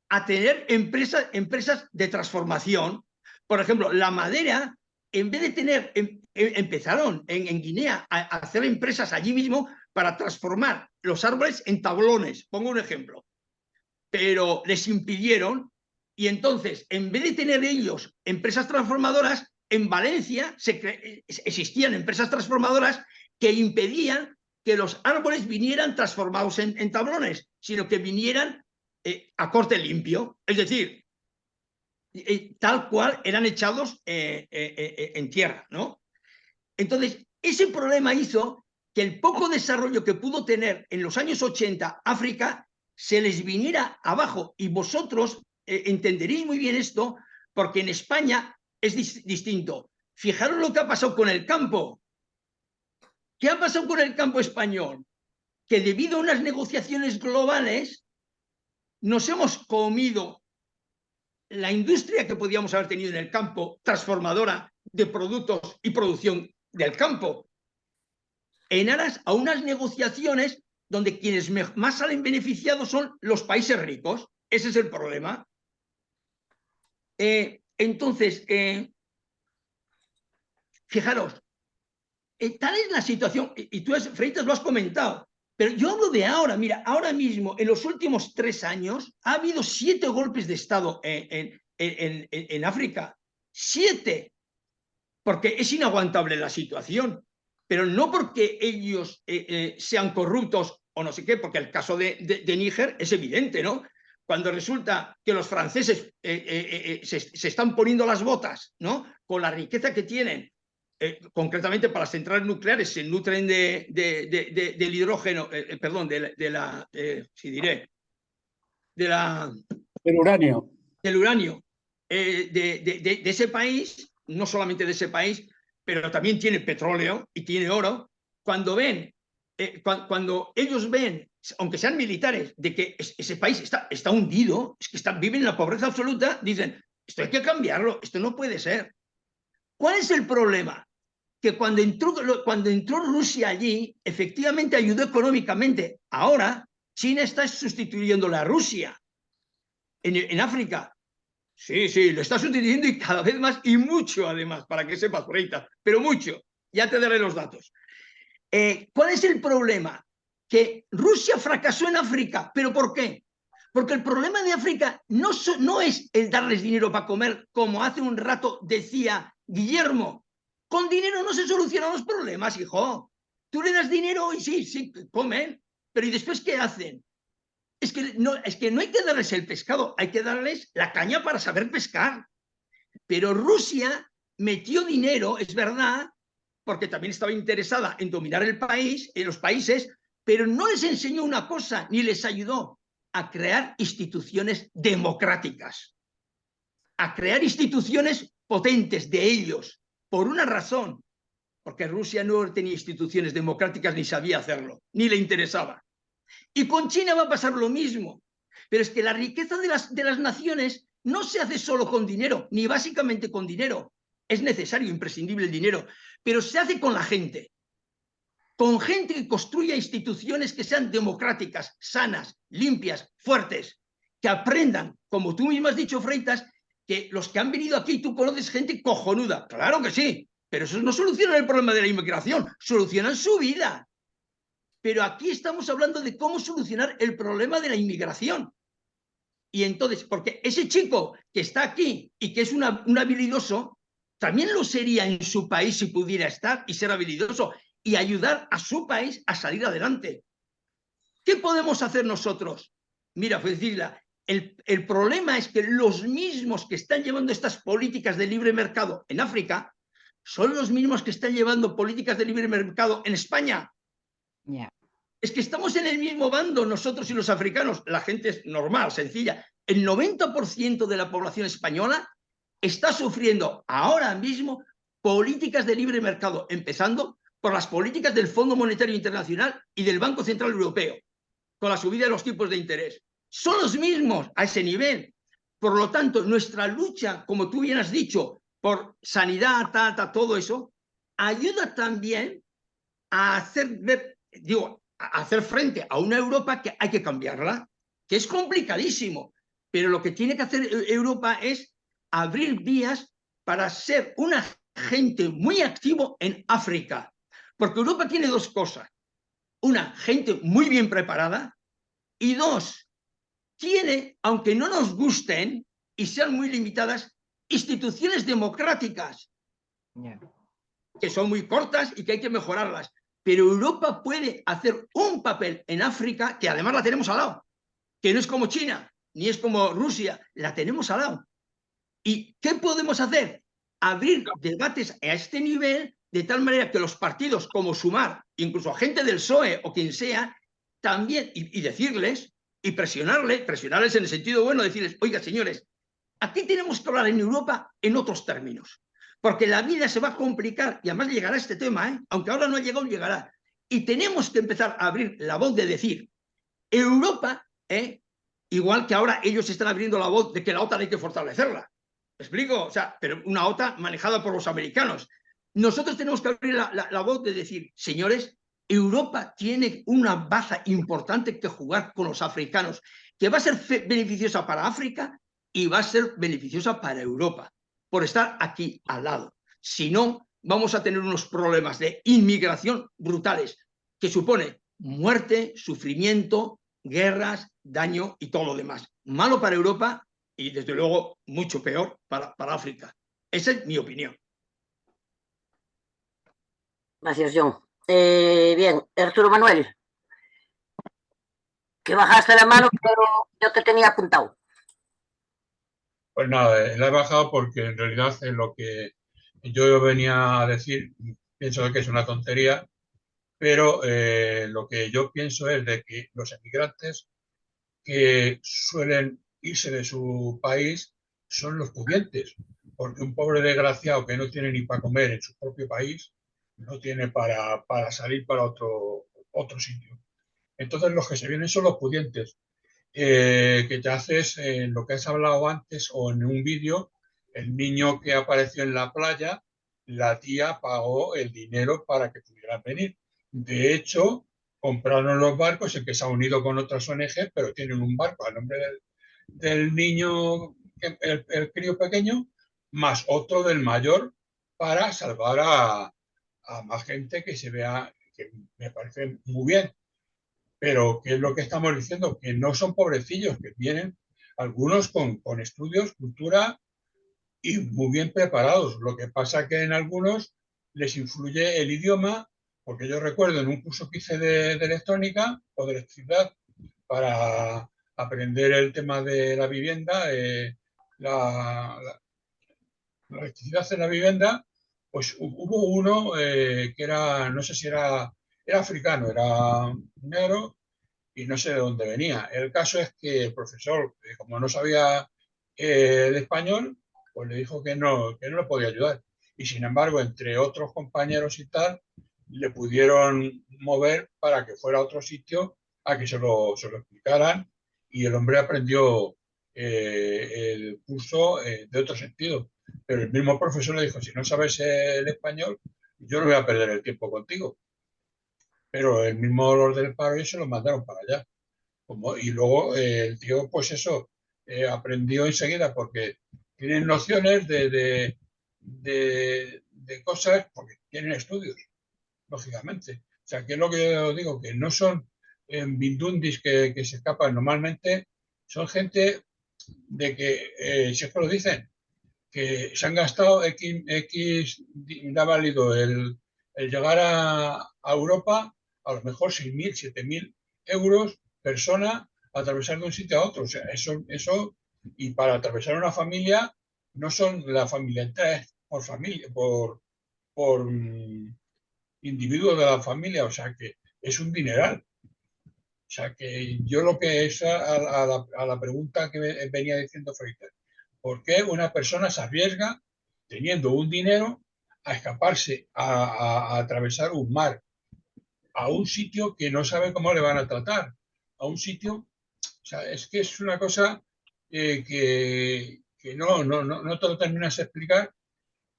a tener empresas de transformación. Por ejemplo, la madera, en vez de tener, empezaron en Guinea a hacer empresas allí mismo para transformar los árboles en tablones, pongo un ejemplo, pero les impidieron y entonces, en vez de tener ellos empresas transformadoras, en Valencia existían empresas transformadoras que impedían que los árboles vinieran transformados en tablones, sino que vinieran a corte limpio, es decir, tal cual eran echados en tierra, ¿no? Entonces, ese problema hizo que el poco desarrollo que pudo tener en los años 80 África se les viniera abajo, y vosotros entenderéis muy bien esto, porque en España es distinto. Fijaros lo que ha pasado con el campo. ¿Qué ha pasado con el campo español? Que debido a unas negociaciones globales nos hemos comido la industria que podíamos haber tenido en el campo, transformadora de productos y producción del campo, en aras a unas negociaciones donde quienes más salen beneficiados son los países ricos. Ese es el problema. Entonces, fijaros, tal es la situación, y tú, Freitas, lo has comentado, pero yo hablo de ahora. Mira, ahora mismo, en los últimos 3 años, ha habido 7 golpes de Estado en África. 7, porque es inaguantable la situación, pero no porque ellos sean corruptos o no sé qué, porque el caso de Níger es evidente, ¿no? Cuando resulta que los franceses se están poniendo las botas, ¿no?, con la riqueza que tienen, concretamente para las centrales nucleares, se nutren del hidrógeno, perdón, del uranio. Del uranio de ese país, no solamente de ese país, pero también tiene petróleo y tiene oro. Cuando ellos ven, aunque sean militares, de que ese país está hundido, es que viven en la pobreza absoluta, dicen, esto hay que cambiarlo, esto no puede ser. ¿Cuál es el problema? Que cuando entró Rusia allí, efectivamente ayudó económicamente. Ahora, China está sustituyéndole a Rusia en África. Sí, lo está sustituyendo, y cada vez más, y mucho además, para que sepas, Freita, pero mucho. Ya te daré los datos. ¿Cuál es el problema? Que Rusia fracasó en África. ¿Pero por qué? Porque el problema de África no es el darles dinero para comer, como hace un rato decía Guillermo. Con dinero no se solucionan los problemas, hijo. Tú le das dinero y sí, comen, pero ¿y después qué hacen? Es que no hay que darles el pescado, hay que darles la caña para saber pescar. Pero Rusia metió dinero, es verdad, porque también estaba interesada en dominar el país, en los países, pero no les enseñó una cosa, ni les ayudó a crear instituciones democráticas, a crear instituciones potentes de ellos, por una razón, porque Rusia no tenía instituciones democráticas ni sabía hacerlo, ni le interesaba. Y con China va a pasar lo mismo. Pero es que la riqueza de las naciones no se hace solo con dinero, ni básicamente con dinero. Es necesario, imprescindible el dinero, pero se hace con la gente. Con gente que construya instituciones que sean democráticas, sanas, limpias, fuertes, que aprendan, como tú mismo has dicho, Freitas, que los que han venido aquí, tú conoces gente cojonuda. Claro que sí, pero eso no soluciona el problema de la inmigración, solucionan su vida. Pero aquí estamos hablando de cómo solucionar el problema de la inmigración. Y entonces, porque ese chico que está aquí y que es un habilidoso, también lo sería en su país si pudiera estar y ser habilidoso y ayudar a su país a salir adelante. ¿Qué podemos hacer nosotros? Mira, Francisca, el problema es que los mismos que están llevando estas políticas de libre mercado en África son los mismos que están llevando políticas de libre mercado en España. Yeah. Es que estamos en el mismo bando nosotros y los africanos. La gente es normal, sencilla. El 90% de la población española está sufriendo ahora mismo políticas de libre mercado, empezando por las políticas del Fondo Monetario Internacional y del Banco Central Europeo, con la subida de los tipos de interés. Son los mismos a ese nivel. Por lo tanto, nuestra lucha, como tú bien has dicho, por sanidad, todo eso, ayuda también a hacer a hacer frente a una Europa que hay que cambiarla, que es complicadísimo, pero lo que tiene que hacer Europa es abrir vías para ser un agente muy activo en África, porque Europa tiene dos cosas: una, gente muy bien preparada, y dos, tiene, aunque no nos gusten y sean muy limitadas, instituciones democráticas que son muy cortas y que hay que mejorarlas. Pero Europa puede hacer un papel en África, que además la tenemos al lado, que no es como China, ni es como Rusia, la tenemos al lado. ¿Y qué podemos hacer? Abrir debates a este nivel, de tal manera que los partidos como Sumar, incluso a gente del PSOE o quien sea, también, y decirles, y presionarles en el sentido bueno, decirles, oiga, señores, aquí tenemos que hablar en Europa en otros términos, porque la vida se va a complicar, y además llegará este tema, aunque ahora no ha llegado, llegará. Y tenemos que empezar a abrir la voz de decir, Europa, igual que ahora ellos están abriendo la voz de que la OTAN hay que fortalecerla. ¿Me explico? O sea, pero una OTAN manejada por los americanos. Nosotros tenemos que abrir la voz de decir, señores, Europa tiene una baza importante que jugar con los africanos, que va a ser beneficiosa para África y va a ser beneficiosa para Europa, por estar aquí al lado. Si no, vamos a tener unos problemas de inmigración brutales, que supone muerte, sufrimiento, guerras, daño y todo lo demás. Malo para Europa y, desde luego, mucho peor para África. Esa es mi opinión. Gracias, John. Bien, Arturo Manuel, que bajaste la mano, pero yo te tenía apuntado. Pues nada, la he bajado porque en realidad es lo que yo venía a decir, pienso que es una tontería, pero lo que yo pienso es de que los emigrantes que suelen irse de su país son los pudientes, porque un pobre desgraciado que no tiene ni para comer en su propio país, no tiene para salir para otro sitio. Entonces los que se vienen son los pudientes, que te haces lo que has hablado antes o en un vídeo, el niño que apareció en la playa, la tía pagó el dinero para que pudieran venir. De hecho, compraron los barcos, el que se ha unido con otras ONG, pero tienen un barco a nombre del niño, el crío pequeño, más otro del mayor, para salvar a más gente que se vea, que me parece muy bien. Pero, ¿qué es lo que estamos diciendo? Que no son pobrecillos, que vienen algunos con estudios, cultura y muy bien preparados. Lo que pasa es que en algunos les influye el idioma, porque yo recuerdo en un curso que hice de electrónica o de electricidad para aprender el tema de la vivienda, la electricidad en la vivienda, pues hubo uno que era, no sé si era africano, era negro y no sé de dónde venía. El caso es que el profesor, como no sabía el español, pues le dijo que no le podía ayudar. Y sin embargo, entre otros compañeros y tal, le pudieron mover para que fuera a otro sitio a que se lo explicaran, y el hombre aprendió el curso de otro sentido. Pero el mismo profesor le dijo, si no sabes el español, yo no voy a perder el tiempo contigo. Pero el mismo los del paro y se lo mandaron para allá. Y luego el tío, pues eso, aprendió enseguida porque tienen nociones de cosas, porque tienen estudios, lógicamente. O sea, que es lo que yo digo, que no son bindundis que se escapan. Normalmente son gente de que, si es que lo dicen, que se han gastado X ha valido el llegar a Europa, a lo mejor 6.000, 7.000 euros persona, atravesar de un sitio a otro. O sea, eso, y para atravesar una familia, no son la familia entera, es por familia, por individuo de la familia, o sea que es un dineral. O sea que yo lo que es a la pregunta que venía diciendo Freiter, ¿por qué una persona se arriesga teniendo un dinero a escaparse, a atravesar un mar, a un sitio que no sabe cómo le van a tratar, a un sitio, o sea, es que es una cosa que no te lo terminas de explicar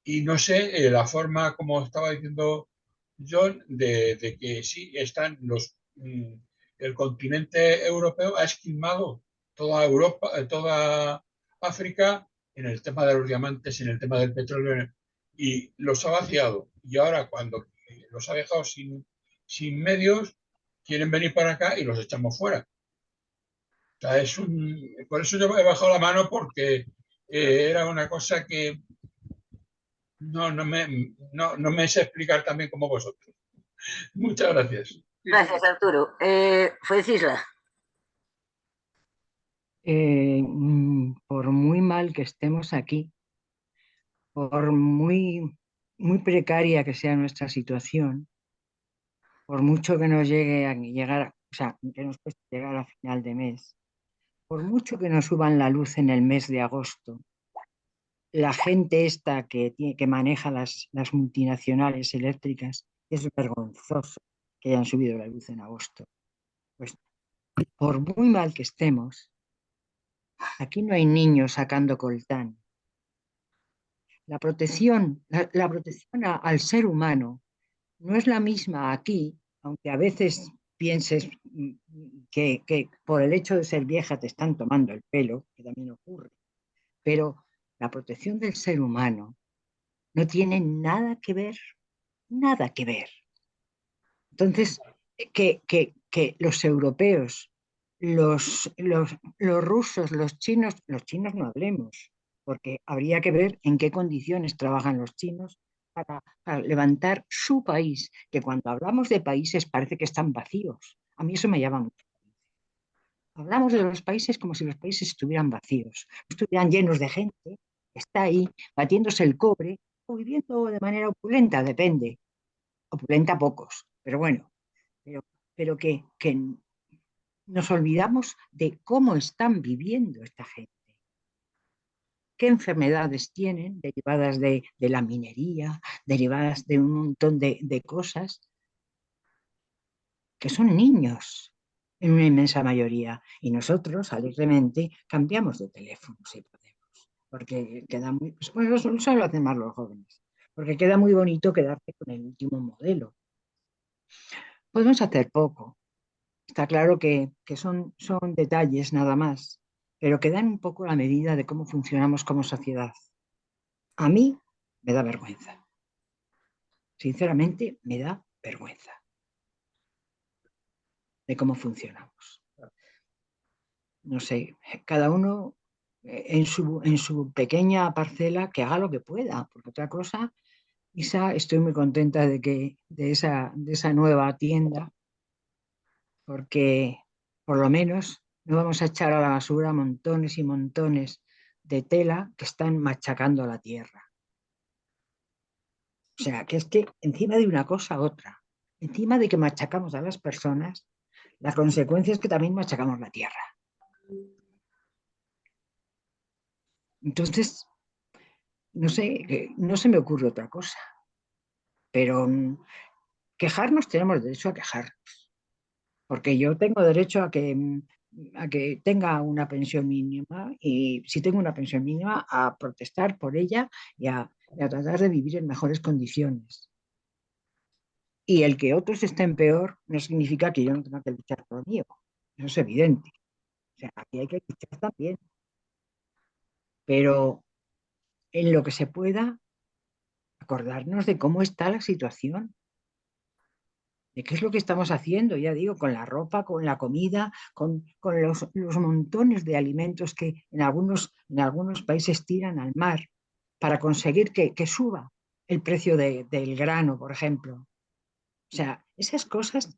y no sé la forma, como estaba diciendo John, de que sí, están el continente europeo ha esquilmado toda Europa, toda África en el tema de los diamantes, en el tema del petróleo, y los ha vaciado. Y ahora, cuando los ha dejado sin medios, quieren venir para acá y los echamos fuera. O sea, por eso yo he bajado la mano, porque era una cosa que no me sé explicar también como vosotros. Muchas gracias. Gracias, Arturo. Francisla. Por muy mal que estemos aquí, por muy precaria que sea nuestra situación, por mucho que nos llegue a llegar, o sea, que nos cueste llegar a final de mes, por mucho que nos suban la luz en el mes de agosto, la gente esta que maneja las multinacionales eléctricas, es vergonzoso que hayan subido la luz en agosto. Pues por muy mal que estemos, aquí no hay niños sacando coltán. La protección al ser humano no es la misma aquí, aunque a veces pienses que por el hecho de ser vieja te están tomando el pelo, que también ocurre, pero la protección del ser humano no tiene nada que ver, nada que ver. Entonces, que los europeos, los rusos, los chinos no hablemos, porque habría que ver en qué condiciones trabajan los chinos para levantar su país, que cuando hablamos de países parece que están vacíos. A mí eso me llama mucho. Hablamos de los países como si los países estuvieran vacíos, estuvieran llenos de gente que está ahí batiéndose el cobre o viviendo de manera opulenta, depende. Opulenta pocos, pero bueno, pero que nos olvidamos de cómo están viviendo esta gente. ¿Qué enfermedades tienen derivadas de la minería, derivadas de un montón de cosas? Que son niños en una inmensa mayoría. Y nosotros, alegremente, cambiamos de teléfono si podemos. Porque queda muy... Pues eso lo hacen más los jóvenes. Porque queda muy bonito quedarte con el último modelo. Podemos hacer poco. Está claro que son detalles nada más, pero que dan un poco la medida de cómo funcionamos como sociedad. A mí me da vergüenza. Sinceramente, me da vergüenza de cómo funcionamos. No sé, cada uno en su pequeña parcela que haga lo que pueda, porque otra cosa, Isa, estoy muy contenta de esa nueva tienda, porque por lo menos no vamos a echar a la basura montones y montones de tela que están machacando la tierra. O sea, que es que encima de una cosa a otra, encima de que machacamos a las personas, la consecuencia es que también machacamos la tierra. Entonces, no sé, no se me ocurre otra cosa, pero quejarnos, tenemos derecho a quejarnos, porque yo tengo derecho a que tenga una pensión mínima, y si tengo una pensión mínima, a protestar por ella y a tratar de vivir en mejores condiciones. Y el que otros estén peor no significa que yo no tenga que luchar por lo mío. Eso es evidente. O sea, aquí hay que luchar también. Pero en lo que se pueda, acordarnos de cómo está la situación, de qué es lo que estamos haciendo, ya digo, con la ropa, con la comida, con los montones de alimentos que en algunos países tiran al mar para conseguir que suba el precio del grano, por ejemplo. O sea, esas cosas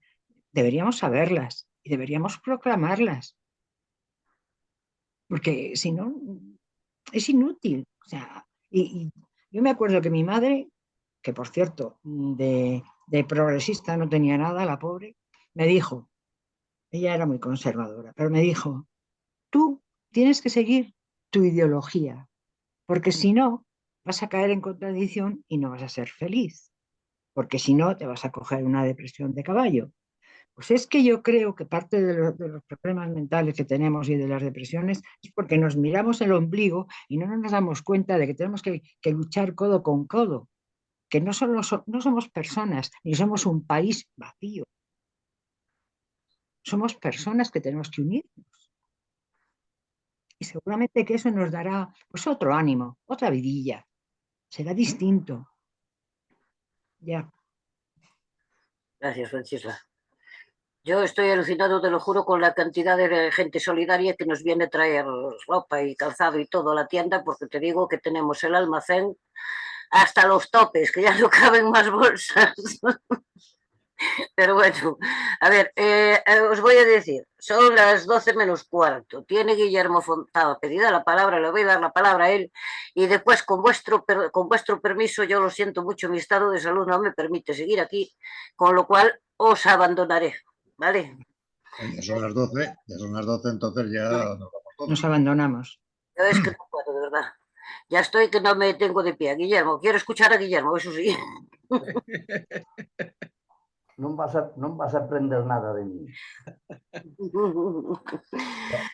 deberíamos saberlas y deberíamos proclamarlas, porque si no, es inútil. O sea, y yo me acuerdo que mi madre, que por cierto, de progresista no tenía nada, la pobre, me dijo, ella era muy conservadora, pero me dijo, tú tienes que seguir tu ideología, porque si no, vas a caer en contradicción y no vas a ser feliz, porque si no te vas a coger una depresión de caballo. Pues es que yo creo que parte de los problemas mentales que tenemos y de las depresiones es porque nos miramos el ombligo y no nos damos cuenta de que tenemos que luchar codo con codo, que no somos personas, ni somos un país vacío. Somos personas que tenemos que unirnos. Y seguramente que eso nos dará pues otro ánimo, otra vidilla. Será distinto. Ya. Gracias, Francisca. Yo estoy alucinado, te lo juro, con la cantidad de gente solidaria que nos viene a traer ropa y calzado y todo a la tienda, porque te digo que tenemos el almacén hasta los topes, que ya no caben más bolsas. Pero bueno, a ver, os voy a decir, son las 12 menos cuarto, tiene Guillermo Fontana pedida la palabra, le voy a dar la palabra a él, y después con vuestro permiso, yo lo siento mucho, mi estado de salud no me permite seguir aquí, con lo cual os abandonaré, ¿vale? Ya son las 12, entonces ya nos vamos todos. Nos abandonamos. Yo es que no puedo, de verdad. Ya estoy que no me tengo de pie. Guillermo, quiero escuchar a Guillermo, eso sí. No vas a aprender nada de mí.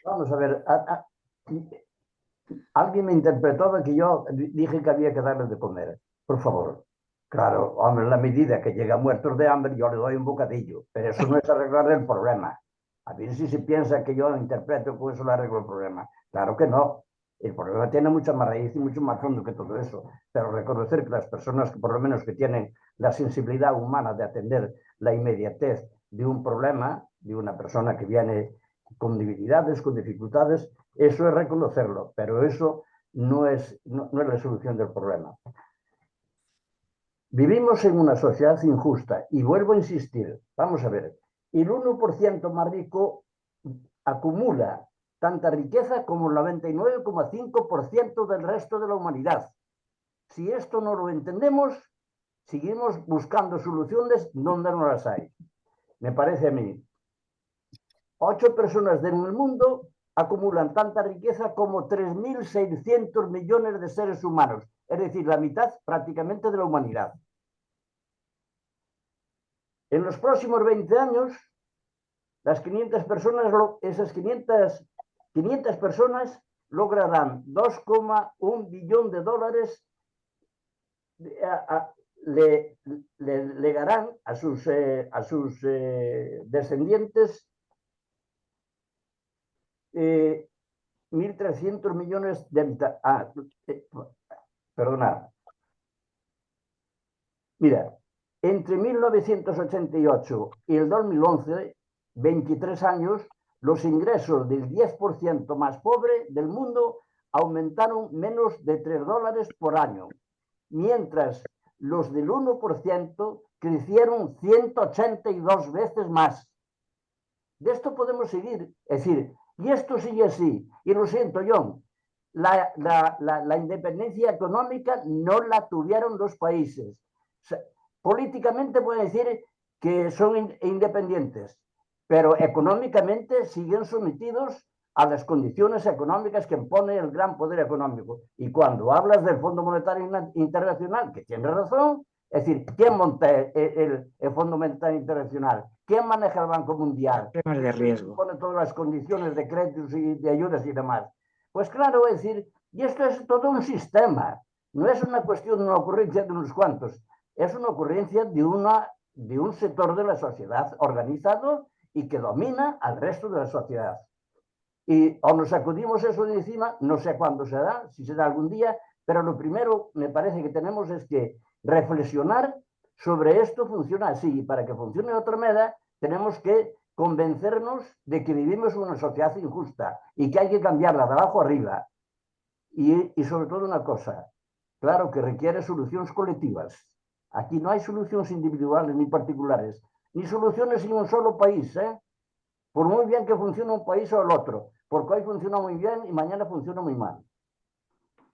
Vamos a ver. Alguien me interpretó de que yo dije que había que darle de comer. Por favor. Claro, hombre, en la medida que llega muertos de hambre, yo le doy un bocadillo. Pero eso no es arreglar el problema. A ver si se piensa que yo interpreto que eso le arreglo el problema. Claro que no. El problema tiene mucha más raíz y mucho más fondo que todo eso. Pero reconocer que las personas, que por lo menos que tienen la sensibilidad humana de atender la inmediatez de un problema, de una persona que viene con debilidades, con dificultades, eso es reconocerlo, pero eso no es la solución del problema. Vivimos en una sociedad injusta y vuelvo a insistir, vamos a ver, el 1% más rico acumula tanta riqueza como el 99,5% del resto de la humanidad. Si esto no lo entendemos, seguimos buscando soluciones donde no las hay. Me parece a mí. 8 personas en el mundo acumulan tanta riqueza como 3.600 millones de seres humanos, es decir, la mitad prácticamente de la humanidad. En los próximos 20 años, las 500 personas, esas 500 personas lograrán 2,1 billón de dólares, le legarán a sus descendientes 1.300 millones de habitantes. Perdonad. Mira, entre 1988 y el 2011, 23 años, los ingresos del 10% más pobre del mundo aumentaron menos de $3 por año, mientras los del 1% crecieron 182 veces más. De esto podemos seguir, es decir, y esto sigue así, y lo siento, John, la independencia económica no la tuvieron los países. O sea, políticamente pueden decir que son independientes, pero económicamente siguen sometidos a las condiciones económicas que impone el gran poder económico. Y cuando hablas del Fondo Monetario Internacional, que tiene razón, es decir, ¿quién monta el Fondo Monetario Internacional? ¿Quién maneja el Banco Mundial? Temas de riesgo. Pone todas las condiciones de créditos y de ayudas y demás. Pues claro, es decir, y esto es todo un sistema. No es una cuestión de una ocurrencia de unos cuantos. Es una ocurrencia de un sector de la sociedad organizado y que domina al resto de la sociedad. Y o nos sacudimos eso de encima, no sé cuándo será, si será algún día, pero lo primero me parece que tenemos es que reflexionar sobre esto funciona así, y para que funcione de otra manera tenemos que convencernos de que vivimos en una sociedad injusta y que hay que cambiarla de abajo arriba. Y sobre todo una cosa, claro que requiere soluciones colectivas. Aquí no hay soluciones individuales ni particulares, ni soluciones en un solo país, por muy bien que funcione un país o el otro, porque hoy funciona muy bien y mañana funciona muy mal.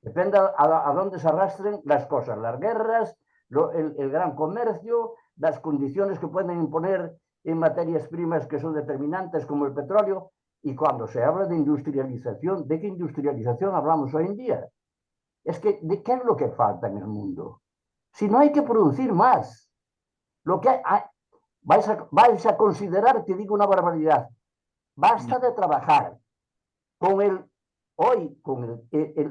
Depende a dónde se arrastren las cosas, las guerras, el gran comercio, las condiciones que pueden imponer en materias primas que son determinantes como el petróleo. Y cuando se habla de industrialización, ¿de qué industrialización hablamos hoy en día? Es que, ¿qué es lo que falta en el mundo? Si no hay que producir más. Lo que vais a considerar, te digo una barbaridad, basta de trabajar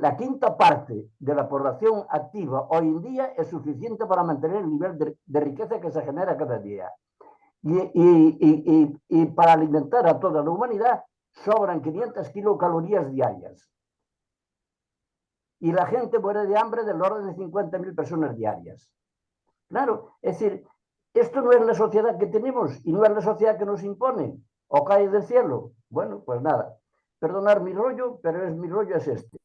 la quinta parte de la población activa hoy en día es suficiente para mantener el nivel de riqueza que se genera cada día. Y para alimentar a toda la humanidad sobran 500 kilocalorías diarias. Y la gente muere de hambre del orden de 50.000 personas diarias. Claro, es decir, esto no es la sociedad que tenemos y no es la sociedad que nos imponen. O cae del cielo. Bueno, pues nada. Perdonar mi rollo, pero mi rollo es este.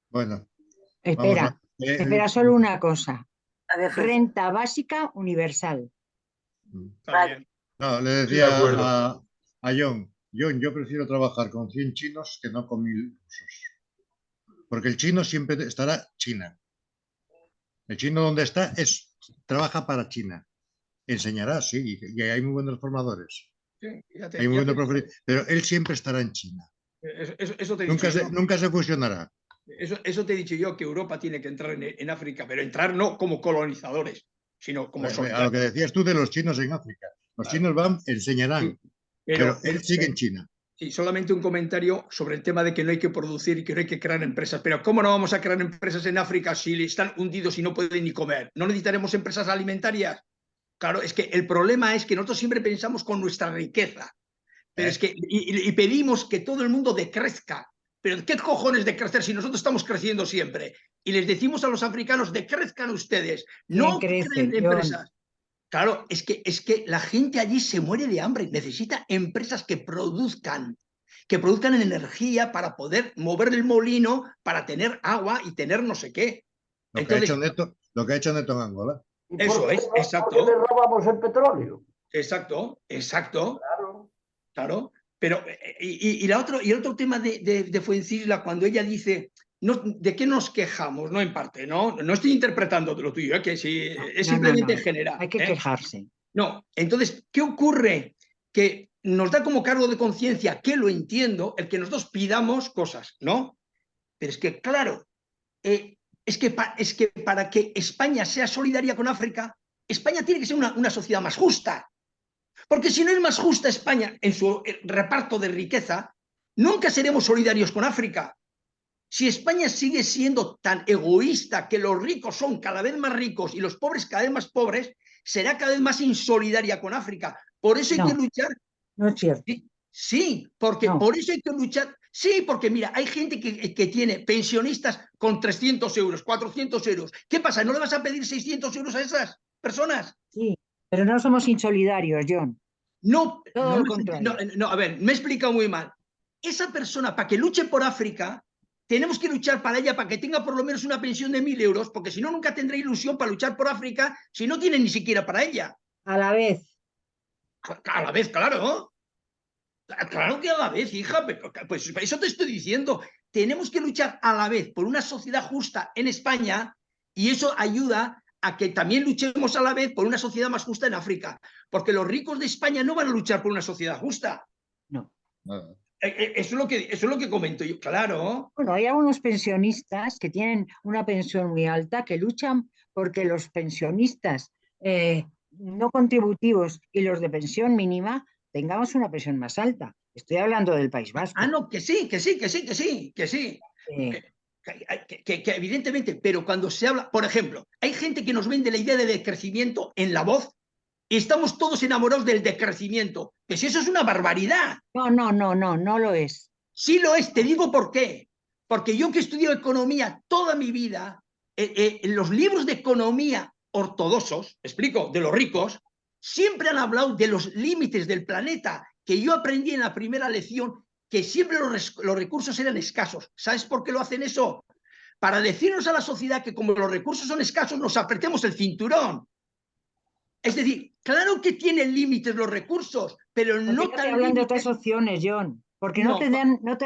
Bueno. Espera solo una cosa. Renta básica universal. No, le decía a John, yo prefiero trabajar con 100 chinos que no con 1000 rusos. Porque el chino siempre estará China. El chino donde está trabaja para China. Enseñará, sí, y hay muy buenos formadores. Sí, hay muy buenos profesores, pero él siempre estará en China. Eso te he nunca, dicho nunca se fusionará. Eso te he dicho yo, que Europa tiene que entrar en África, pero entrar no como colonizadores, sino como solidarios. A lo que decías tú de los chinos en África. Los chinos enseñarán, sí, pero él sigue en China. Sí, solamente un comentario sobre el tema de que no hay que producir y que no hay que crear empresas. Pero ¿cómo no vamos a crear empresas en África si están hundidos y no pueden ni comer? ¿No necesitaremos empresas alimentarias? Claro, es que el problema es que nosotros siempre pensamos con nuestra riqueza, pero es que y pedimos que todo el mundo decrezca. Pero ¿qué cojones de crecer si nosotros estamos creciendo siempre? Y les decimos a los africanos, decrezcan ustedes, no creen empresas. Claro, es que la gente allí se muere de hambre, necesita empresas que produzcan energía para poder mover el molino, para tener agua y tener no sé qué. Lo que ha hecho Neto en Angola. Eso es, exacto. ¿Por qué le robamos el petróleo? Exacto. Claro. Pero, y el otro tema de Fuencisla, cuando ella dice, no, ¿de qué nos quejamos? No, en parte, no estoy interpretando lo tuyo, que sí, es simplemente en general. Hay que quejarse. No, entonces, ¿qué ocurre? Que nos da como cargo de conciencia, que lo entiendo, el que nosotros pidamos cosas, ¿no? Pero es que, claro, es que para que España sea solidaria con África, España tiene que ser una sociedad más justa. Porque si no es más justa España en su reparto de riqueza, nunca seremos solidarios con África. Si España sigue siendo tan egoísta que los ricos son cada vez más ricos y los pobres cada vez más pobres, será cada vez más insolidaria con África. Por eso hay que luchar. No es cierto. Sí, porque por eso hay que luchar. Sí, porque mira, hay gente que tiene pensionistas con 300 euros, 400 euros. ¿Qué pasa? ¿No le vas a pedir 600 euros a esas personas? Sí, pero no somos insolidarios, John. No, todo lo contrario. No, a ver, me he explicado muy mal. Esa persona, para que luche por África, tenemos que luchar para ella, para que tenga por lo menos una pensión de 1000 euros, porque si no, nunca tendrá ilusión para luchar por África, si no tiene ni siquiera para ella. A la vez. A la vez, claro. Claro que a la vez, hija, pues eso te estoy diciendo. Tenemos que luchar a la vez por una sociedad justa en España y eso ayuda a que también luchemos a la vez por una sociedad más justa en África, porque los ricos de España no van a luchar por una sociedad justa. No. Eso es lo que comento yo, claro. Bueno, hay algunos pensionistas que tienen una pensión muy alta que luchan porque los pensionistas no contributivos y los de pensión mínima tengamos una pensión más alta. Estoy hablando del País Vasco. No, que sí. Que evidentemente, pero cuando se habla, por ejemplo, hay gente que nos vende la idea de decrecimiento en La Voz y estamos todos enamorados del decrecimiento. Pues eso es una barbaridad. No lo es. Sí lo es, te digo por qué. Porque yo que he estudiado economía toda mi vida, en los libros de economía ortodoxos, explico, de los ricos, siempre han hablado de los límites del planeta, que yo aprendí en la primera lección, que siempre los recursos eran escasos. ¿Sabes por qué lo hacen eso? Para decirnos a la sociedad que como los recursos son escasos, nos apretemos el cinturón. Es decir, claro que tienen límites los recursos, pero no te hablan de otras opciones, John, porque no te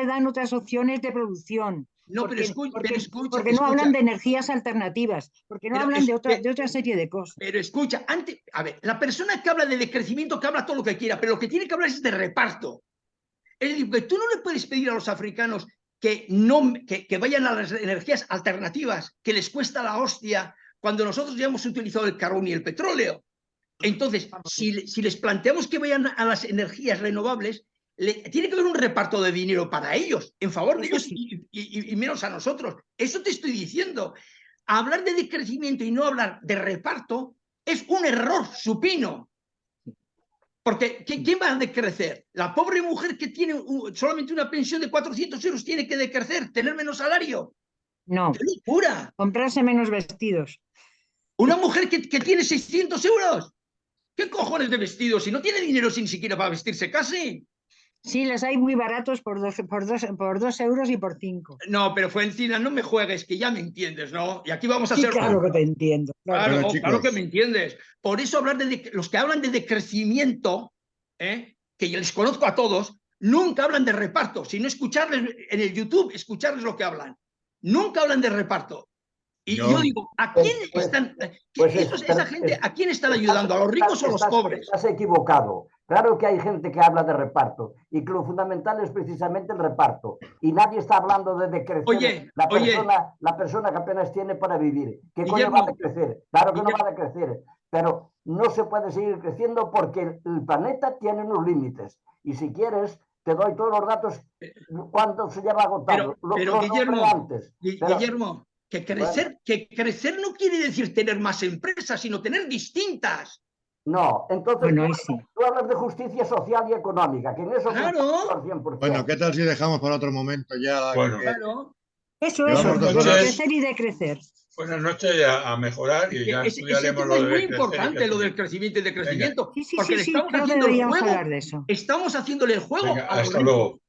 dan otras opciones de producción. No, porque, pero escucha. Porque no hablan de energías alternativas, porque no hablan de otra serie de cosas. Pero escucha, a ver, la persona que habla de decrecimiento, que habla todo lo que quiera, pero lo que tiene que hablar es de reparto. Es decir, que tú no le puedes pedir a los africanos que vayan a las energías alternativas, que les cuesta la hostia, cuando nosotros ya hemos utilizado el carbón y el petróleo. Entonces, si les planteamos que vayan a las energías renovables, tiene que haber un reparto de dinero para ellos, en favor de ellos y menos a nosotros. Eso te estoy diciendo. Hablar de decrecimiento y no hablar de reparto es un error supino. Porque ¿quién va a decrecer? La pobre mujer que tiene solamente una pensión de 400 euros tiene que decrecer, tener menos salario. No. ¡Qué locura! Comprarse menos vestidos. Una mujer que tiene 600 euros. ¿Qué cojones de vestidos? Si no tiene dinero sin siquiera para vestirse casi. Sí, los hay muy baratos por 2 euros y por 5. No, pero Fuencina, no me juegues, que ya me entiendes, ¿no? Y aquí vamos a sí, ser... claro que te entiendo. Claro, claro que me entiendes. Por eso hablar de los que hablan de decrecimiento, que yo les conozco a todos, nunca hablan de reparto, sino escucharles en el YouTube, escucharles lo que hablan. Nunca hablan de reparto. Y yo digo, ¿a quién están? Esa gente, ¿a quién están ayudando? ¿A los ricos o a los pobres? Estás equivocado. Claro que hay gente que habla de reparto y que lo fundamental es precisamente el reparto. Y nadie está hablando de decrecer. Oye, la persona que apenas tiene para vivir. ¿Qué coño va a decrecer? Claro que no va a decrecer. Pero no se puede seguir creciendo porque el planeta tiene unos límites. Y si quieres, te doy todos los datos cuánto se lleva agotado. Pero Guillermo, que crecer no quiere decir tener más empresas, sino tener distintas. No, entonces tú hablas de justicia social y económica, que en eso claro. 100%. Bueno, ¿qué tal si dejamos para otro momento ya? Bueno, claro. Eso, de crecer y decrecer. Buenas noches, a mejorar y ya estudiaremos lo de... Es muy importante lo del crecimiento y decrecimiento, porque le estamos creo haciendo que el juego. Hablar de eso. Estamos haciéndole el juego Venga, a los hasta ricos. luego.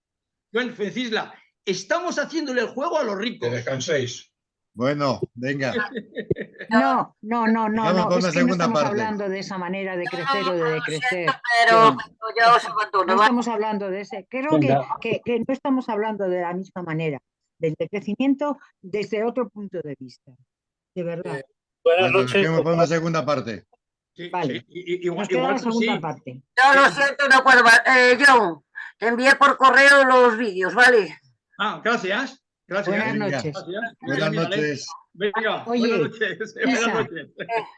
Bueno, Francisla, estamos haciéndole el juego a los ricos. Que descanséis. Bueno, venga. No, Vamos es que no estamos parte. hablando de esa manera de crecer o de decrecer. Pero ya os abandono. No estamos hablando de ese. Creo que no estamos hablando de la misma manera, del decrecimiento desde otro punto de vista. De verdad. Buenas noches. Nos para una segunda parte. Sí, vale. Igual la segunda parte. No, lo siento, no puedo. John, te envié por correo los vídeos, ¿vale? Ah, gracias. Buenas noches. Buenas noches. Venga, oye, buenas noches. Buenas noches.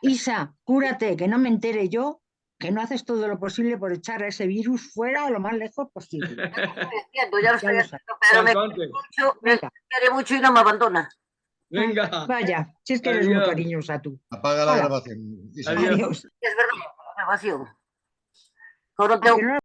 Isa, cúrate, que no me entere yo, que no haces todo lo posible por echar a ese virus fuera o lo más lejos posible. Ya lo estoy haciendo, pero me quiere mucho y no me abandona. Venga. Vaya, si es que eres muy cariñosa tú. Apaga la grabación. Adiós. Es verdad, la grabación.